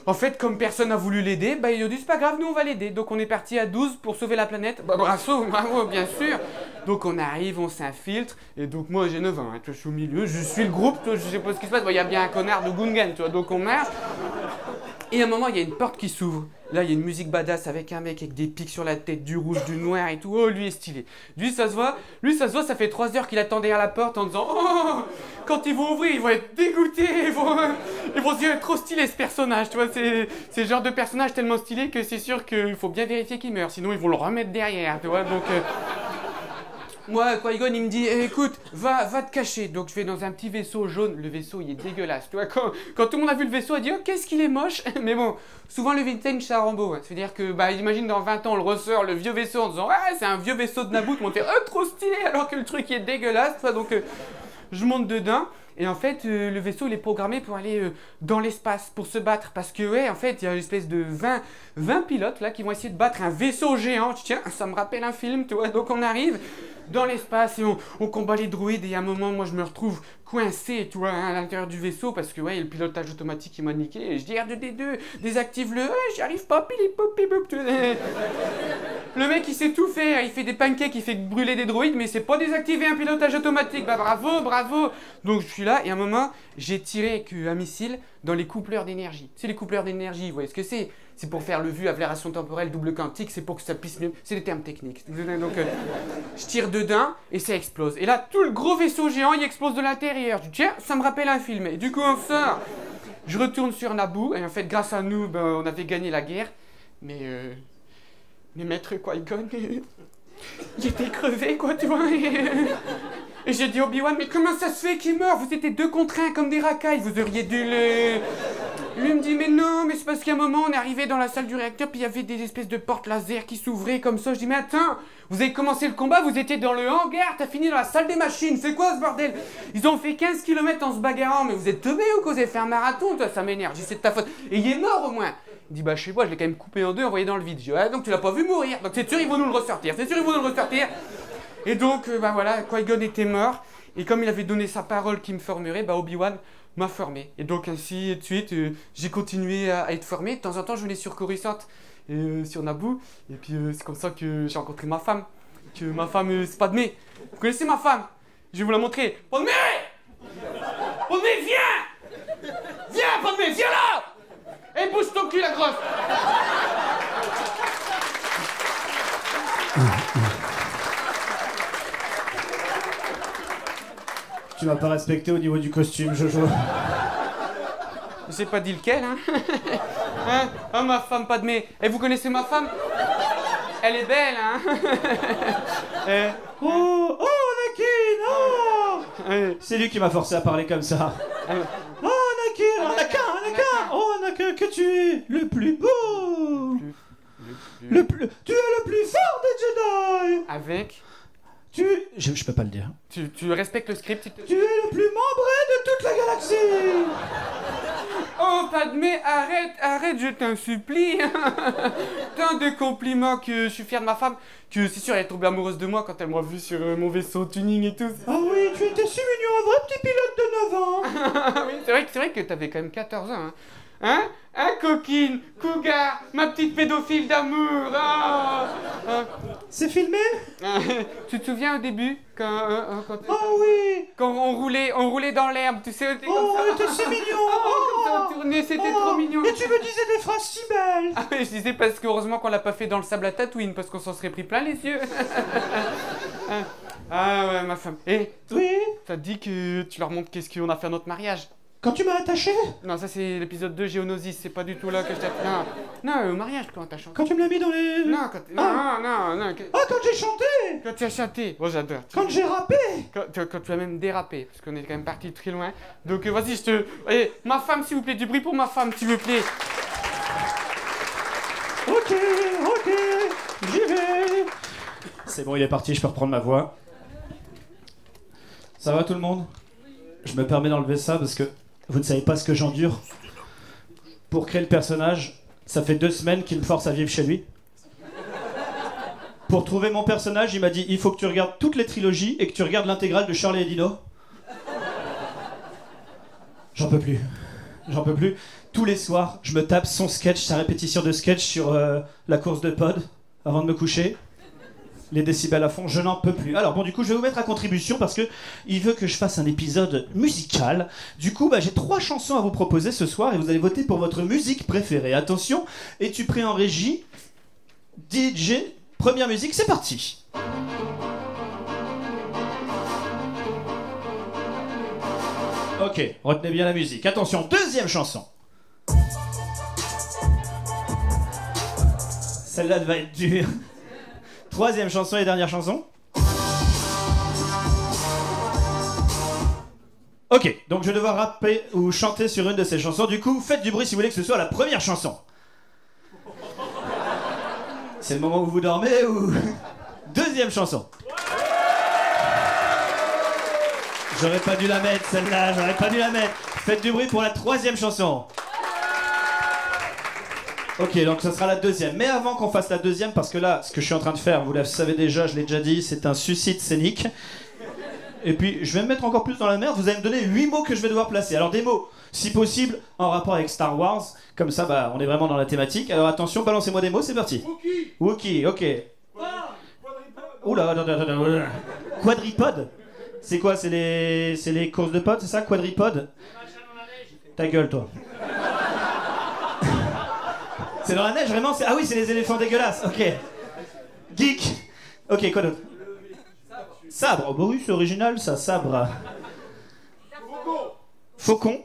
en fait, comme personne n'a voulu l'aider, ils ont dit c'est pas grave, nous on va l'aider. Donc on est parti à 12 pour sauver la planète. Bravo, bien sûr. Donc on arrive, on s'infiltre. Et donc moi j'ai 9 ans, hein, je suis au milieu, je suis le groupe, je sais pas ce qui se passe. Il y a bien un connard de Gungan, tu vois, donc on marche. Et à un moment, il y a une porte qui s'ouvre. Là, il y a une musique badass avec un mec avec des pics sur la tête, du rouge, du noir et tout. Oh, lui est stylé. Lui, ça se voit, ça fait 3 heures qu'il attend derrière la porte en disant oh, quand ils vont ouvrir, ils vont être dégoûtés. Ils vont se dire trop stylé ce personnage. Tu vois, c'est le genre de personnage tellement stylé que c'est sûr qu'il faut bien vérifier qu'il meurt. Sinon, ils vont le remettre derrière. Tu vois, donc. Moi, Qui-Gon, il me dit écoute, va te cacher. Donc je vais dans un petit vaisseau jaune. Le vaisseau, il est dégueulasse. Tu vois, quand tout le monde a vu le vaisseau, il dit oh, qu'est-ce qu'il est moche. Mais bon, souvent le vintage, ça rend beau. Hein. C'est-à-dire que, imagine dans 20 ans, on le ressort, le vieux vaisseau, en disant ah, c'est un vieux vaisseau de Naboo. Tout le monde fait oh, trop stylé, alors que le truc il est dégueulasse. Tu vois, donc je monte dedans. Et en fait, le vaisseau, il est programmé pour aller dans l'espace, pour se battre. Parce que, ouais, en fait, il y a une espèce de 20 pilotes, là, qui vont essayer de battre un vaisseau géant. Tiens, ça me rappelle un film, tu vois. Donc, on arrive dans l'espace et on combat les droïdes. Et à un moment, moi, je me retrouve coincé, tu vois, à l'intérieur du vaisseau. Parce que, ouais, le pilotage automatique, il m'a niqué. Et je dis R2D2, désactive-le. J'y arrive pas, le mec, il sait tout faire. Il fait des pancakes, il fait brûler des droïdes. Mais c'est pas désactiver un pilotage automatique. Bravo. Donc, je suis là. Et à un moment, j'ai tiré avec un missile dans les coupleurs d'énergie. C'est les coupleurs d'énergie, vous voyez ce que c'est? C'est pour faire le vu, aberration temporelle, double quantique, c'est pour que ça puisse mieux. C'est des termes techniques. Donc, je tire dedans et ça explose. Et là, tout le gros vaisseau géant, il explose de l'intérieur. Je dis, tiens, ça me rappelle un film. Et du coup, on sort. Je retourne sur Naboo. Et en fait, grâce à nous, on avait gagné la guerre. Mais maître Qui-Gon, il était crevé, quoi, tu vois. Et j'ai dit Obi-Wan, mais comment ça se fait qu'il meurt? Vous étiez 2 contre 1 comme des racailles, vous auriez dû le... Lui me dit, mais non, mais c'est parce qu'à un moment, on est arrivé dans la salle du réacteur, puis il y avait des espèces de portes laser qui s'ouvraient comme ça. Je dis, mais attends, vous avez commencé le combat, vous étiez dans le hangar, t'as fini dans la salle des machines, c'est quoi ce bordel? Ils ont fait 15 km en se bagarrant, mais vous êtes teubés ou quoi? Vous avez fait un marathon, toi, ça m'énerve. J'ai dit, c'est de ta faute. Et il est mort au moins. Il dit, je sais pas, je l'ai quand même coupé en 2, envoyé dans le vide. Je dis, ouais, donc tu l'as pas vu mourir, donc c'est sûr, ils vont nous le ressortir, Et donc, voilà, Qui-Gon était mort. Et comme il avait donné sa parole qu'il me formerait, Obi-Wan m'a formé. Et donc ainsi de suite, j'ai continué à être formé. De temps en temps, je venais sur Coruscant, sur Naboo. Et puis c'est comme ça que j'ai rencontré ma femme. Que ma femme, c'est Padmé. Vous connaissez ma femme? Je vais vous la montrer. Padmé! Padmé, viens! Viens, Padmé, viens là! Et bouge ton cul, la grosse! Tu m'as pas respecté au niveau du costume, Jojo. J'ai pas dit lequel, hein. Hein? Oh, ma femme Padmé. Et vous connaissez ma femme? Elle est belle, hein. Oh, Anakin, oh. C'est lui qui m'a forcé à parler comme ça. Oh, Anakin, oh, Anakin, que tu es le plus beau. Tu es le plus fort des Jedi. Avec... Je peux pas le dire. Tu respectes le script? Tu es le plus membré de toute la galaxie. Oh, Padmé, arrête, je t'en supplie. Tant de compliments que je suis fier de ma femme, que c'est sûr elle est tombée amoureuse de moi quand elle m'a vu sur mon vaisseau tuning et tout. Ah oui, tu étais si mignon, un vrai petit pilote de 9 ans. Oui, c'est vrai que t'avais quand même 14 ans, hein. Hein, coquine, cougar, ma petite pédophile d'amour. C'est filmé? Tu te souviens au début quand Oh oui. Quand on roulait dans l'herbe, tu sais, on était si mignon. Comme ça, on tournait, c'était trop mignon. Et tu me disais des phrases si belles. Ah oui, je disais parce qu'heureusement qu'on l'a pas fait dans le sable à Tatooine, parce qu'on s'en serait pris plein les yeux. Ah ouais, ma femme. Et oui. t'as dit que tu leur montres qu'est-ce qu'on a fait à notre mariage. Quand tu m'as attaché? Non, ça c'est l'épisode 2, Géonosis, c'est pas du tout là que je t'ai... Non, non, au mariage quand t'as chanté. Quand tu me l'as mis dans les... Non, quand... non. Ah, quand j'ai chanté! Quand tu as chanté. Oh, j'adore. Quand j'ai rappé! Quand tu as même dérapé, parce qu'on est quand même parti très loin. Donc vas-y, je te... Allez, ma femme, s'il vous plaît, du bruit pour ma femme, s'il vous plaît. Ok, j'y vais. C'est bon, il est parti, je peux reprendre ma voix. Ça va tout le monde? Je me permets d'enlever ça parce que vous ne savez pas ce que j'endure. Pour créer le personnage, ça fait 2 semaines qu'il me force à vivre chez lui. Pour trouver mon personnage, il m'a dit il faut que tu regardes toutes les trilogies et que tu regardes l'intégrale de Charlie et Dino. J'en peux plus. J'en peux plus. Tous les soirs, je me tape son sketch, sa répétition de sketch sur la course de pod avant de me coucher. Les décibels à fond, je n'en peux plus. Alors bon, du coup, je vais vous mettre à contribution parce que il veut que je fasse un épisode musical. Du coup, j'ai 3 chansons à vous proposer ce soir et vous allez voter pour votre musique préférée. Attention, es-tu prêt en régie? DJ, première musique, c'est parti. Ok, retenez bien la musique. Attention, deuxième chanson. Celle-là va être dure. Troisième chanson et dernière chanson. Ok, donc je vais devoir rapper ou chanter sur une de ces chansons. Du coup, faites du bruit si vous voulez que ce soit la première chanson. C'est le moment où vous dormez ou... Deuxième chanson. J'aurais pas dû la mettre celle-là, j'aurais pas dû la mettre. Faites du bruit pour la troisième chanson. Ok, donc ce sera la deuxième. Mais avant qu'on fasse la deuxième, parce que là, ce que je suis en train de faire, vous le savez déjà, je l'ai déjà dit, c'est un suicide scénique. Et puis, je vais me mettre encore plus dans la merde, vous allez me donner 8 mots que je vais devoir placer. Alors des mots, si possible, en rapport avec Star Wars. Comme ça, on est vraiment dans la thématique. Alors attention, balancez-moi des mots, c'est parti. Wookie, ok. Oula, attends. Quadripode? C'est quoi, c'est les courses de potes, c'est ça, quadripode? Ta gueule, toi. C'est dans la neige, vraiment? Ah oui, c'est les éléphants dégueulasses, ok. Geek. Ok, quoi d'autre? Sabre. Oh bah oui, c'est original, ça, sabre. Faucon.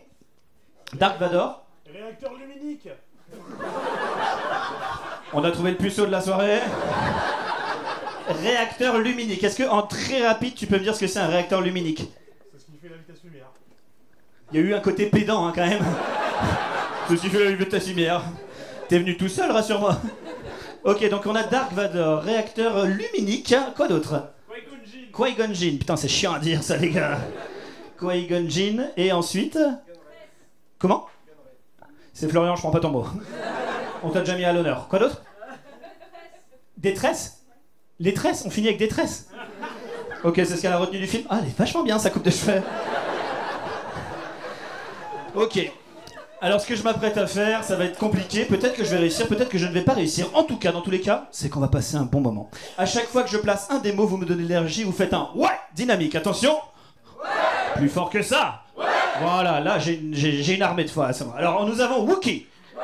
Dark Vador. Réacteur luminique. On a trouvé le puceau de la soirée. Réacteur luminique. Est-ce que, en très rapide, tu peux me dire ce que c'est un réacteur luminique? C'est ce qui fait la vitesse lumière. Il y a eu un côté pédant, hein, quand même. C'est ce qui fait la vitesse lumière. T'es venu tout seul, rassure-moi. Ok, donc on a Dark Vador, réacteur luminique. Quoi d'autre? Qui-Gon Jinn. Putain, c'est chiant à dire ça, les gars. Qui-Gon Jinn. Et ensuite... Comment? C'est Florian, je prends pas ton mot. On t'a déjà mis à l'honneur. Quoi d'autre? Détresse? Les tresses? On finit avec des tresses? Ok, c'est ce qu'elle a retenu du film. Ah, elle est vachement bien, sa coupe de cheveux. Ok. Alors ce que je m'apprête à faire, ça va être compliqué, peut-être que je vais réussir, peut-être que je ne vais pas réussir. En tout cas, dans tous les cas, c'est qu'on va passer un bon moment. À chaque fois que je place un des mots, vous me donnez l'énergie, vous faites un ouais dynamique. Attention. Ouais. Plus fort que ça. Ouais. Voilà, là j'ai une armée de fois. Alors nous avons Wookie. Ouais.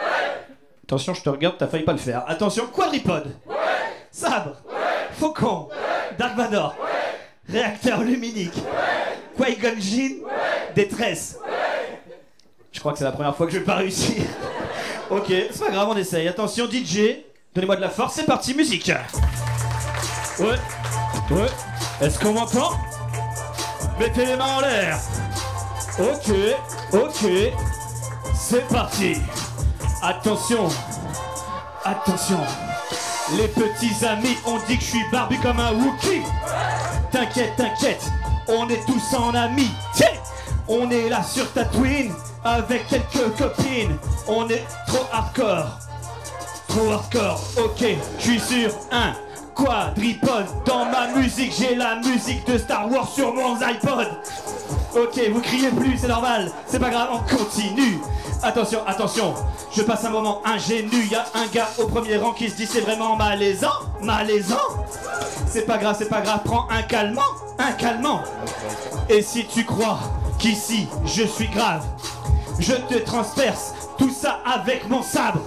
Attention, je te regarde, t'as failli pas le faire. Attention, quadripode. Ouais. Sabre. Ouais. Faucon. Ouais. Dark Vador. Ouais. Réacteur luminique. Ouais. Qui-Gon Jinn. Ouais. Détresse. Ouais. Je crois que c'est la première fois que je vais pas réussir. Ok, c'est pas grave, on essaye. Attention, DJ, donnez-moi de la force, c'est parti, musique. Ouais. Est-ce qu'on m'entend? Mettez les mains en l'air. Ok. C'est parti. Attention. Les petits amis ont dit que je suis barbu comme un Wookie. T'inquiète, on est tous en amis. Tiens, on est là sur Tatooine. Avec quelques copines, on est trop hardcore, ok, je suis sur un quadripode. Dans ma musique, j'ai la musique de Star Wars sur mon iPod. Ok, vous criez plus, c'est normal, c'est pas grave, on continue. Attention, je passe un moment ingénu, y a un gars au premier rang qui se dit c'est vraiment malaisant. C'est pas grave, prends un calmant. Et si tu crois qu'ici, je suis grave, je te transperce tout ça avec mon sabre.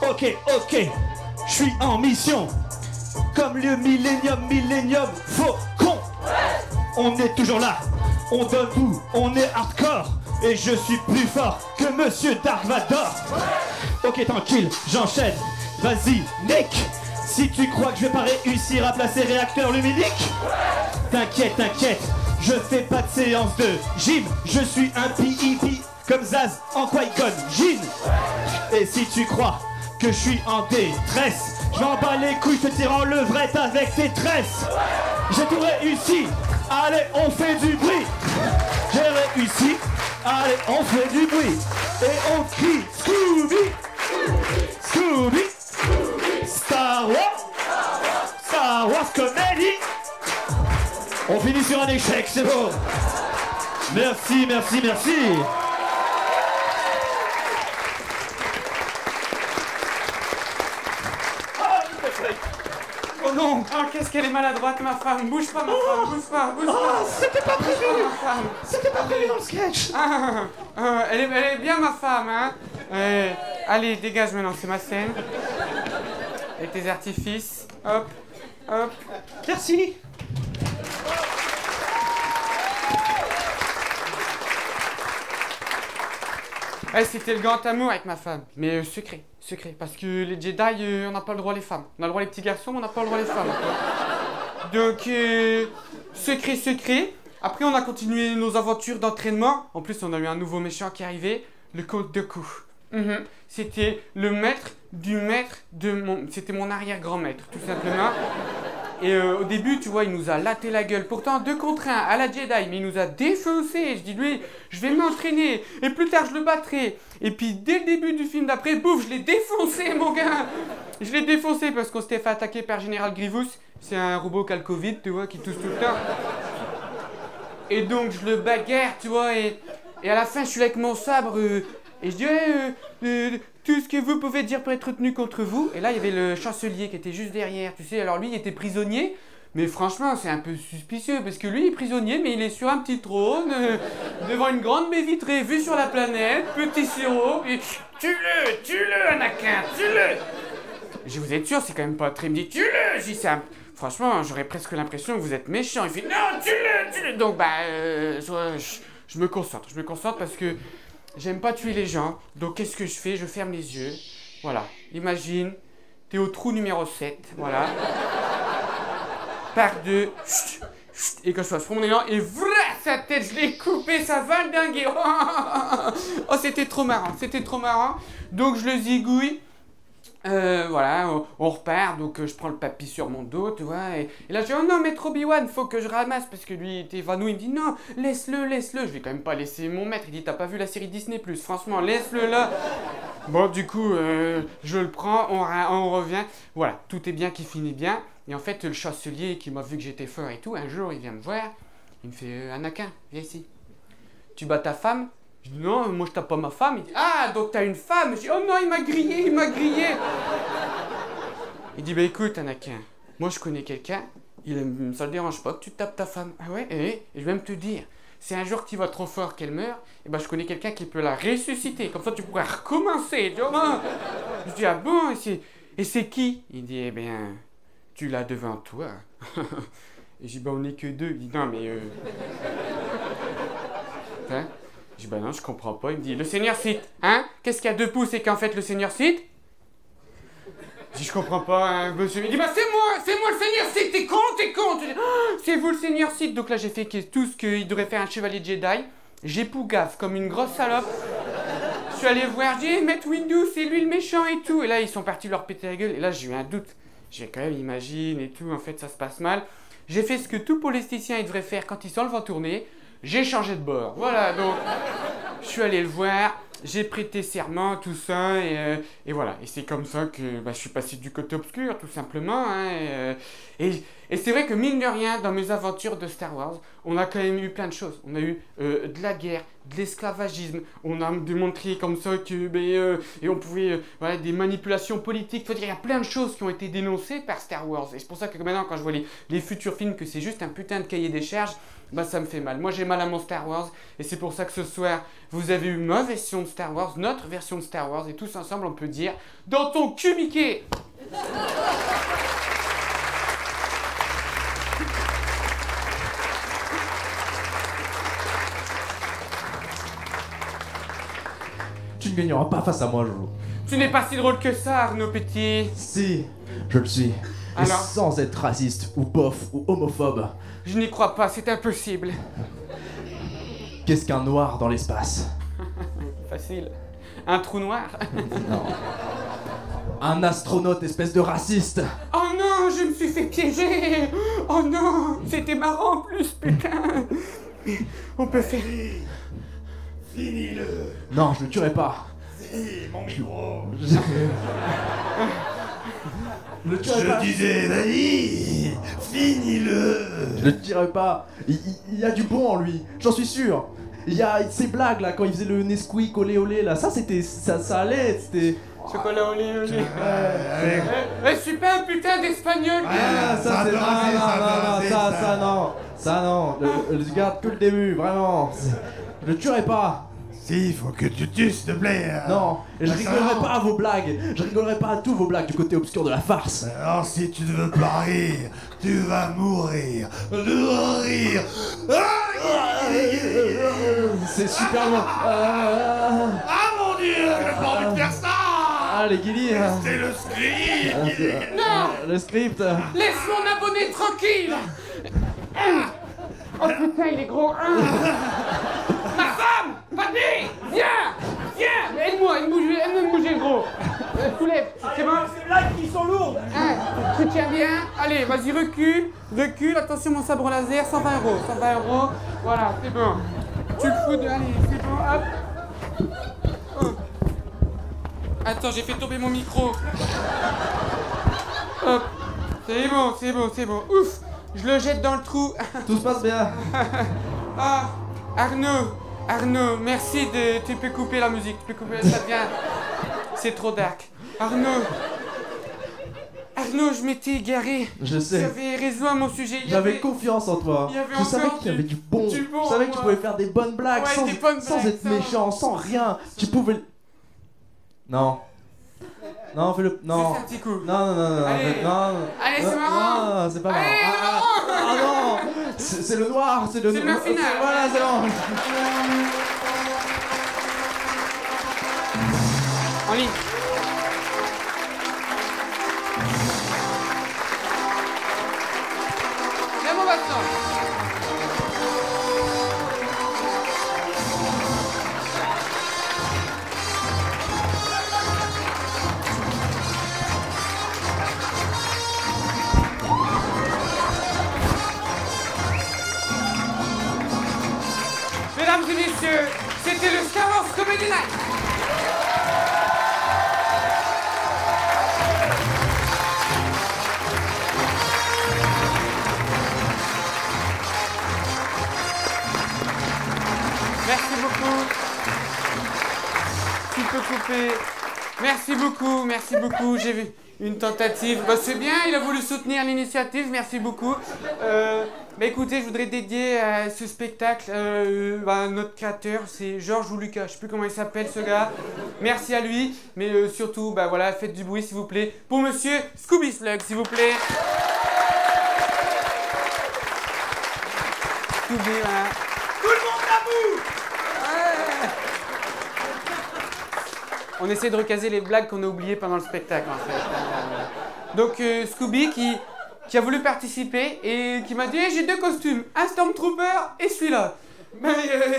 Ok, je suis en mission. Comme le Millennium Faucon. On est toujours là, on donne tout, on est hardcore. et je suis plus fort que Monsieur Dark Vador. Ok, tranquille, j'enchaîne. Vas-y, Nick. Si tu crois que je vais pas réussir à placer réacteur luminique, t'inquiète, t'inquiète, je fais pas de séance de gym. Je suis un PIP comme Zaz en Qui-Gon Jinn. Et si tu crois que je suis en détresse, je m'en bats les couilles, je te tire en levrette avec tes tresses. J'ai tout réussi, allez on fait du bruit. J'ai réussi, allez on fait du bruit. Et on crie Scooby, Scooby, Star Wars, Star Wars Comedy. On finit sur un échec, c'est bon. Merci, merci, merci. Oh non! Oh, qu'est-ce qu'elle est maladroite, ma femme! Bouge pas, ma femme! Bouge pas, bouge pas! C'était pas prévu! C'était pas prévu dans le sketch! Elle est bien, ma femme, hein? Allez, dégage maintenant, c'est ma scène. Avec tes artifices. Hop, hop. Merci! C'était le grand amour avec ma femme, mais secret, secret, parce que les Jedi, on n'a pas le droit les femmes. On a le droit les petits garçons, mais on n'a pas le droit les femmes. Donc, secret, secret. Après, on a continué nos aventures d'entraînement. En plus, on a eu un nouveau méchant qui est arrivé, le comte de Cou. C'était le maître du maître de mon... C'était mon arrière-grand-maître, tout simplement. Et au début, tu vois, il nous a laté la gueule. Pourtant, 2 contre 1 à la Jedi, mais il nous a défoncé. Je dis, lui, je vais m'entraîner. Et plus tard, je le battrai. Et puis, dès le début du film d'après, bouf, je l'ai défoncé, mon gars. Je l'ai défoncé parce qu'on s'était fait attaquer par Général Grievous. C'est un robot qui a le Covid, tu vois, qui tousse tout le temps. Et donc, je le bagarre, tu vois, et à la fin, je suis là avec mon sabre. Et je dis, tout ce que vous pouvez dire pour être tenu contre vous. Et là, il y avait le chancelier qui était juste derrière, tu sais. Alors lui, il était prisonnier. Mais franchement, c'est un peu suspicieux parce que lui, il est prisonnier, mais il est sur un petit trône, devant une grande baie vitrée, vue sur la planète, petit sirop, et tue-le, Anakin, tue-le. Je vous êtes sûr, c'est quand même pas très... Il me dit, tue-le. Je dis, franchement, j'aurais presque l'impression que vous êtes méchant. Il fait, non, tue-le. Donc, je me concentre parce que j'aime pas tuer les gens. Donc, qu'est-ce que je fais? Je ferme les yeux. Voilà. Imagine, t'es au trou numéro 7. Voilà. Par deux. Et que je fasse mon élan. Et voilà, sa tête, je l'ai coupée. Ça va le dinguer. Oh, c'était trop marrant. Donc, je le zigouille. Voilà, on repart, donc je prends le papy sur mon dos, tu vois, et là je dis, oh non, maître Obi-Wan, faut que je ramasse, parce que lui, il était évanoui, il me dit, non, laisse-le, je vais quand même pas laisser mon maître, il dit, t'as pas vu la série Disney+, franchement, laisse-le là. Bon, du coup, je le prends, on revient, voilà, tout est bien qui finit bien, et en fait, le chancelier qui m'a vu que j'étais fort et tout, un jour, il vient me voir, il me fait, Anakin, viens ici, tu bats ta femme? Je dis, non, moi je tape pas ma femme. Il dit, ah, donc t'as une femme. Je dis, oh non, il m'a grillé. Il dit, bah écoute, Anakin, moi je connais quelqu'un, ça le dérange pas que tu tapes ta femme. Ah ouais, et je vais même te dire, si un jour tu vas trop fort qu'elle meurt, et ben je connais quelqu'un qui peut la ressusciter. Comme ça tu pourras recommencer. Tu vois. Je dis, ah bon, et c'est qui? Il dit, eh bien, tu l'as devant toi. Et je dis, bah on est que 2. Il dit, non, mais hein? Je dis, bah non, je comprends pas. Il me dit, le Seigneur Sith, hein? Qu'est-ce qu'il y a 2 pouces et qu'en fait le Seigneur Sith? Je dis, je comprends pas, hein, monsieur. Il dit, bah c'est moi le Seigneur Sith, t'es con. Je dis, oh, c'est vous le Seigneur Sith. Donc là, j'ai fait tout ce qu'il devrait faire un chevalier Jedi. J'ai pougaf comme une grosse salope. Je suis allé voir, j'ai dit, Maître Windu, c'est lui le méchant et tout. Et là, ils sont partis leur péter la gueule. Et là, j'ai eu un doute. J'ai quand même imaginé et tout, en fait, ça se passe mal. J'ai fait ce que tout politicien il devrait faire quand il sent le vent tourner. J'ai changé de bord. Voilà, donc je suis allé le voir, j'ai prêté serment, tout ça, et voilà. Et c'est comme ça que je suis passé du côté obscur, tout simplement. Hein, et c'est vrai que mine de rien, dans mes aventures de Star Wars, on a quand même eu plein de choses. On a eu de la guerre, de l'esclavagisme, on a démontré comme ça que et on pouvait des manipulations politiques. Faut dire, il y a plein de choses qui ont été dénoncées par Star Wars. Et c'est pour ça que maintenant, quand je vois les futurs films, que c'est juste un putain de cahier des charges, ça me fait mal. Moi, j'ai mal à mon Star Wars, et c'est pour ça que ce soir, vous avez eu ma version de Star Wars, notre version de Star Wars, et tous ensemble, on peut dire, dans ton cul, Mickey. Tu ne gagneras pas face à moi, Jojo. Tu n'es pas si drôle que ça, Arnaud Petit. Si, je le suis. Et Alors sans être raciste, ou bof, ou homophobe. Je n'y crois pas, c'est impossible. Qu'est-ce qu'un noir dans l'espace? Facile. Un trou noir. Non. Un astronaute, espèce de raciste. Oh non, je me suis fait piéger. Oh non, c'était marrant en plus, putain. On peut faire... Finis-le. Non, je le tuerai pas. Si, mon micro. Je le tuerai Je pas. disais, vas-y, finis-le. Je le tuerai pas. Il y a du bon en lui, j'en suis sûr. Il y a ces blagues là, quand il faisait le Nesquik olé olé là, ça c'était. Ça allait, c'était. Chocolat au lait, au lait. Avec... Je suis pas un putain d'espagnol. Ah, ça c'est. peut passer, peut passer, Ça non. Ça non. Je garde que le début, vraiment. Je le tuerai pas. Si, il faut que tu tues, s'il te plaît. Non, et je Ah, ça rigolerai va. pas à vos blagues. Je rigolerai pas à tous vos blagues du côté obscur de la farce. Alors, si tu ne veux pas rire, tu vas mourir. De rire. C'est super long. Ah mon dieu, j'ai pas envie de faire ça. Ah, les guilis. C'est le script. Le script. Laisse mon abonné tranquille. Oh putain, il est gros. Ma femme, Patty, viens, aide-moi, aide-moi me bouger, gros. Soulève, c'est bon. Ces blagues qui sont lourdes. Tu tiens bien. Allez, vas-y, recule, attention mon sabre laser, 120 €, voilà, c'est bon. Tu le fous de... Allez, c'est bon, hop. Oh. Attends, j'ai fait tomber mon micro. Hop, c'est bon, ouf, je le jette dans le trou. Tout se passe bien. Ah, Arnaud, merci de... Tu peux couper la musique, ça devient... C'est trop dark. Arnaud, je m'étais égaré. Je sais. J'avais raison à mon sujet. J'avais confiance en toi. il y avait Je savais encore qu'il y avait du bon. du bon Je savais en que tu moi. pouvais faire des bonnes blagues Ouais, sans, des bonnes sans blagues, être ça. méchant, sans rien. Tu pouvais. Non. Non, fais-le. Non. Fais un petit coup. Non. Allez. Non. Allez, c'est Non, marrant. Non, c'est pas marrant. Allez, Ah non. C'est le noir. C'est le C'est noir. ma finale. Voilà, c'est bon. En ligne. Viens mon bâton. Mesdames et messieurs, c'était le Star Wars Comedy Night. Merci beaucoup. Tu peux couper. Merci beaucoup. J'ai vu une tentative. Bah, c'est bien, il a voulu soutenir l'initiative. Merci beaucoup. Bah, écoutez, je voudrais dédier ce spectacle à notre créateur, c'est Georges ou Lucas. Je sais plus comment il s'appelle ce gars. Merci à lui. Mais surtout, bah voilà, faites du bruit s'il vous plaît. Pour monsieur Scooby Slug, s'il vous plaît. Scooby, voilà. Tout le monde debout! Ouais. On essaie de recaser les blagues qu'on a oubliées pendant le spectacle, en fait. Donc, Scooby qui a voulu participer et qui m'a dit hey, j'ai 2 costumes, un Stormtrooper et celui-là. Ben,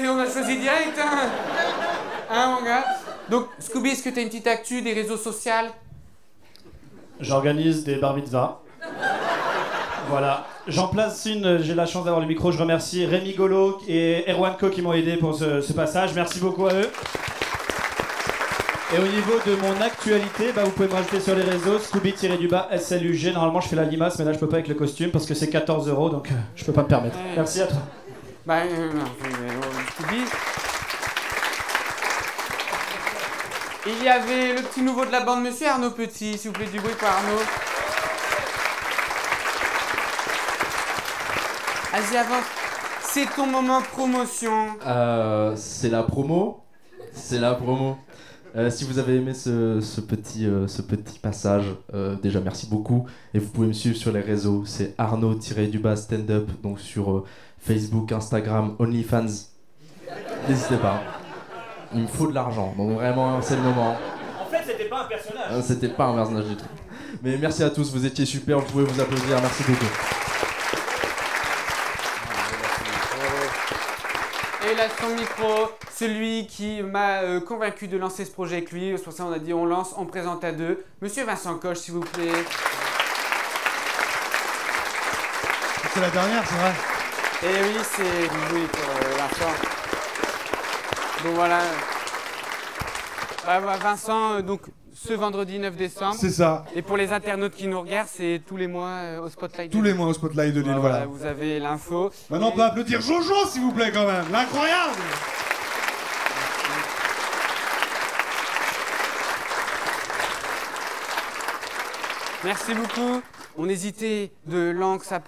on a choisi direct, hein. Hein, mon gars? Donc, Scooby, est-ce que tu as une petite actu des réseaux sociaux? J'organise des bar mitzvahs. Voilà. J'en place une, j'ai la chance d'avoir le micro. Je remercie Rémi Golo et Erwan Co qui m'ont aidé pour ce passage. Merci beaucoup à eux. Et au niveau de mon actualité, bah, vous pouvez me rajouter sur les réseaux, Scooby-SLUG. Normalement, je fais la limace, mais là, je peux pas avec le costume parce que c'est 14 €, donc je peux pas me permettre. Ouais. Merci à toi. Ben, non, Scooby. Il y avait le petit nouveau de la bande, monsieur Arnaud Petit. S'il vous plaît, du bruit pour Arnaud. Vas-y, avance. C'est ton moment promotion. C'est la promo. Si vous avez aimé ce petit passage, déjà merci beaucoup. Et vous pouvez me suivre sur les réseaux. C'est Arnaud-stand-up, donc sur Facebook, Instagram, OnlyFans. N'hésitez pas. Il me faut de l'argent, donc vraiment, c'est le moment. En fait, c'était pas un personnage. C'était pas un personnage du tout. Mais merci à tous, vous étiez super, vous pouvez vous applaudir, merci beaucoup. Et là, son micro, celui qui m'a convaincu de lancer ce projet avec lui. C'est pour ça qu'on a dit on lance, on présente à deux. Monsieur Vincent Coche, s'il vous plaît. C'est la dernière, c'est vrai? Et oui, c'est oui pour Vincent. Donc voilà. Vincent, donc ce vendredi 9 décembre. C'est ça. Et pour les internautes qui nous regardent, c'est tous les mois au Spotlight. Tous les mois au Spotlight de Lille, voilà. Vous avez l'info. Maintenant, on peut applaudir Jojo, s'il vous plaît, quand même. L'incroyable. Merci beaucoup. On hésitait de l'angle à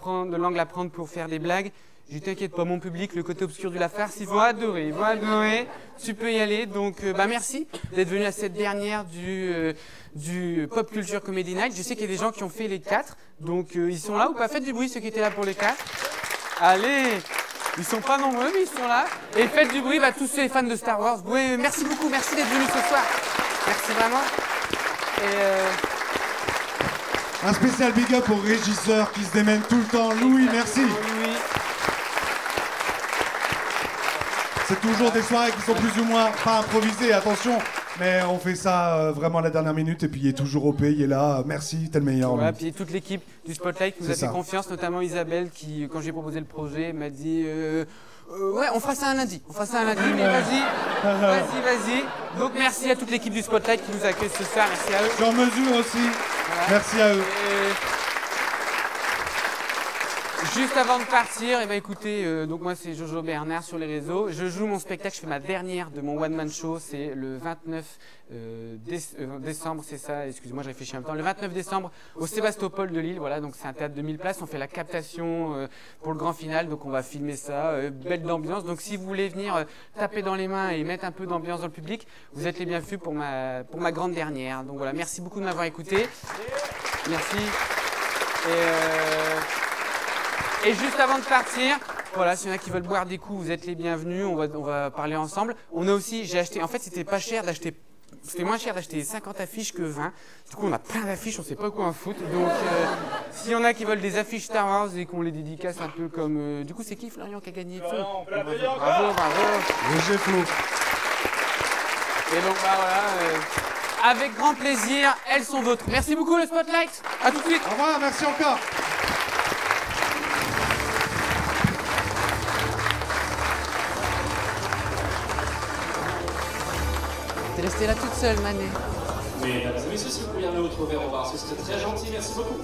prendre pour faire des blagues. Je t'inquiète pas, mon public, le côté obscur de la farce, ils vont adorer, ils vont adorer. Tu peux y aller. Donc, merci d'être venu à cette dernière du Pop Culture Comedy Night. Je sais qu'il y a des gens qui ont fait les 4. Donc, ils sont là ou pas? Faites du bruit, ceux qui étaient là pour les 4. Allez, ils sont pas nombreux, mais ils sont là. Et faites du bruit, tous les fans de Star Wars. Oui, merci beaucoup, merci d'être venus ce soir. Merci vraiment. Et un spécial big up au régisseur qui se démène tout le temps. Louis, merci. Louis. C'est toujours des soirées qui sont plus ou moins pas improvisées, attention, mais on fait ça vraiment à la dernière minute et puis il est toujours OP, il est là, merci, t'es le meilleur. Voilà, puis toute l'équipe du Spotlight qui nous a fait ça. confiance, notamment Isabelle qui, quand j'ai proposé le projet, m'a dit ouais, on fera ça un lundi, mais vas-y. Donc merci à toute l'équipe du Spotlight qui nous accueille ce soir, merci à eux. J'en mesure aussi, voilà. Merci à eux. Juste avant de partir, écoutez, donc moi c'est Jojo Bernard sur les réseaux. Je joue mon spectacle, je fais ma dernière de mon one-man show, c'est le 29 décembre, c'est ça, excusez-moi, je réfléchis en même temps. Le 29 décembre au Sébastopol de Lille, voilà, donc c'est un théâtre de 1000 places. On fait la captation pour le grand final, donc on va filmer ça, belle d'ambiance. Donc si vous voulez venir taper dans les mains et mettre un peu d'ambiance dans le public, vous êtes les bienvenus pour ma grande dernière. Donc voilà, merci beaucoup de m'avoir écouté. Merci. Et juste avant de partir, voilà, s'il y en a qui veulent boire des coups, vous êtes les bienvenus, on va parler ensemble. On a aussi, j'ai acheté, en fait c'était moins cher d'acheter 50 affiches que 20. Du coup on a plein d'affiches, on sait pas quoi en foutre. Donc s'il y en a qui veulent des affiches Star Wars et qu'on les dédicace un peu comme... du coup c'est qui Florian qui a gagné? Bravo. Roger Flo. Et donc voilà, avec grand plaisir, elles sont vôtres. Merci beaucoup le Spotlight, à tout de suite. Au revoir, merci encore. T'es restée là toute seule, Mané. Mesdames et messieurs, si vous pouviez me retrouver au revoir, ce serait très gentil, merci beaucoup.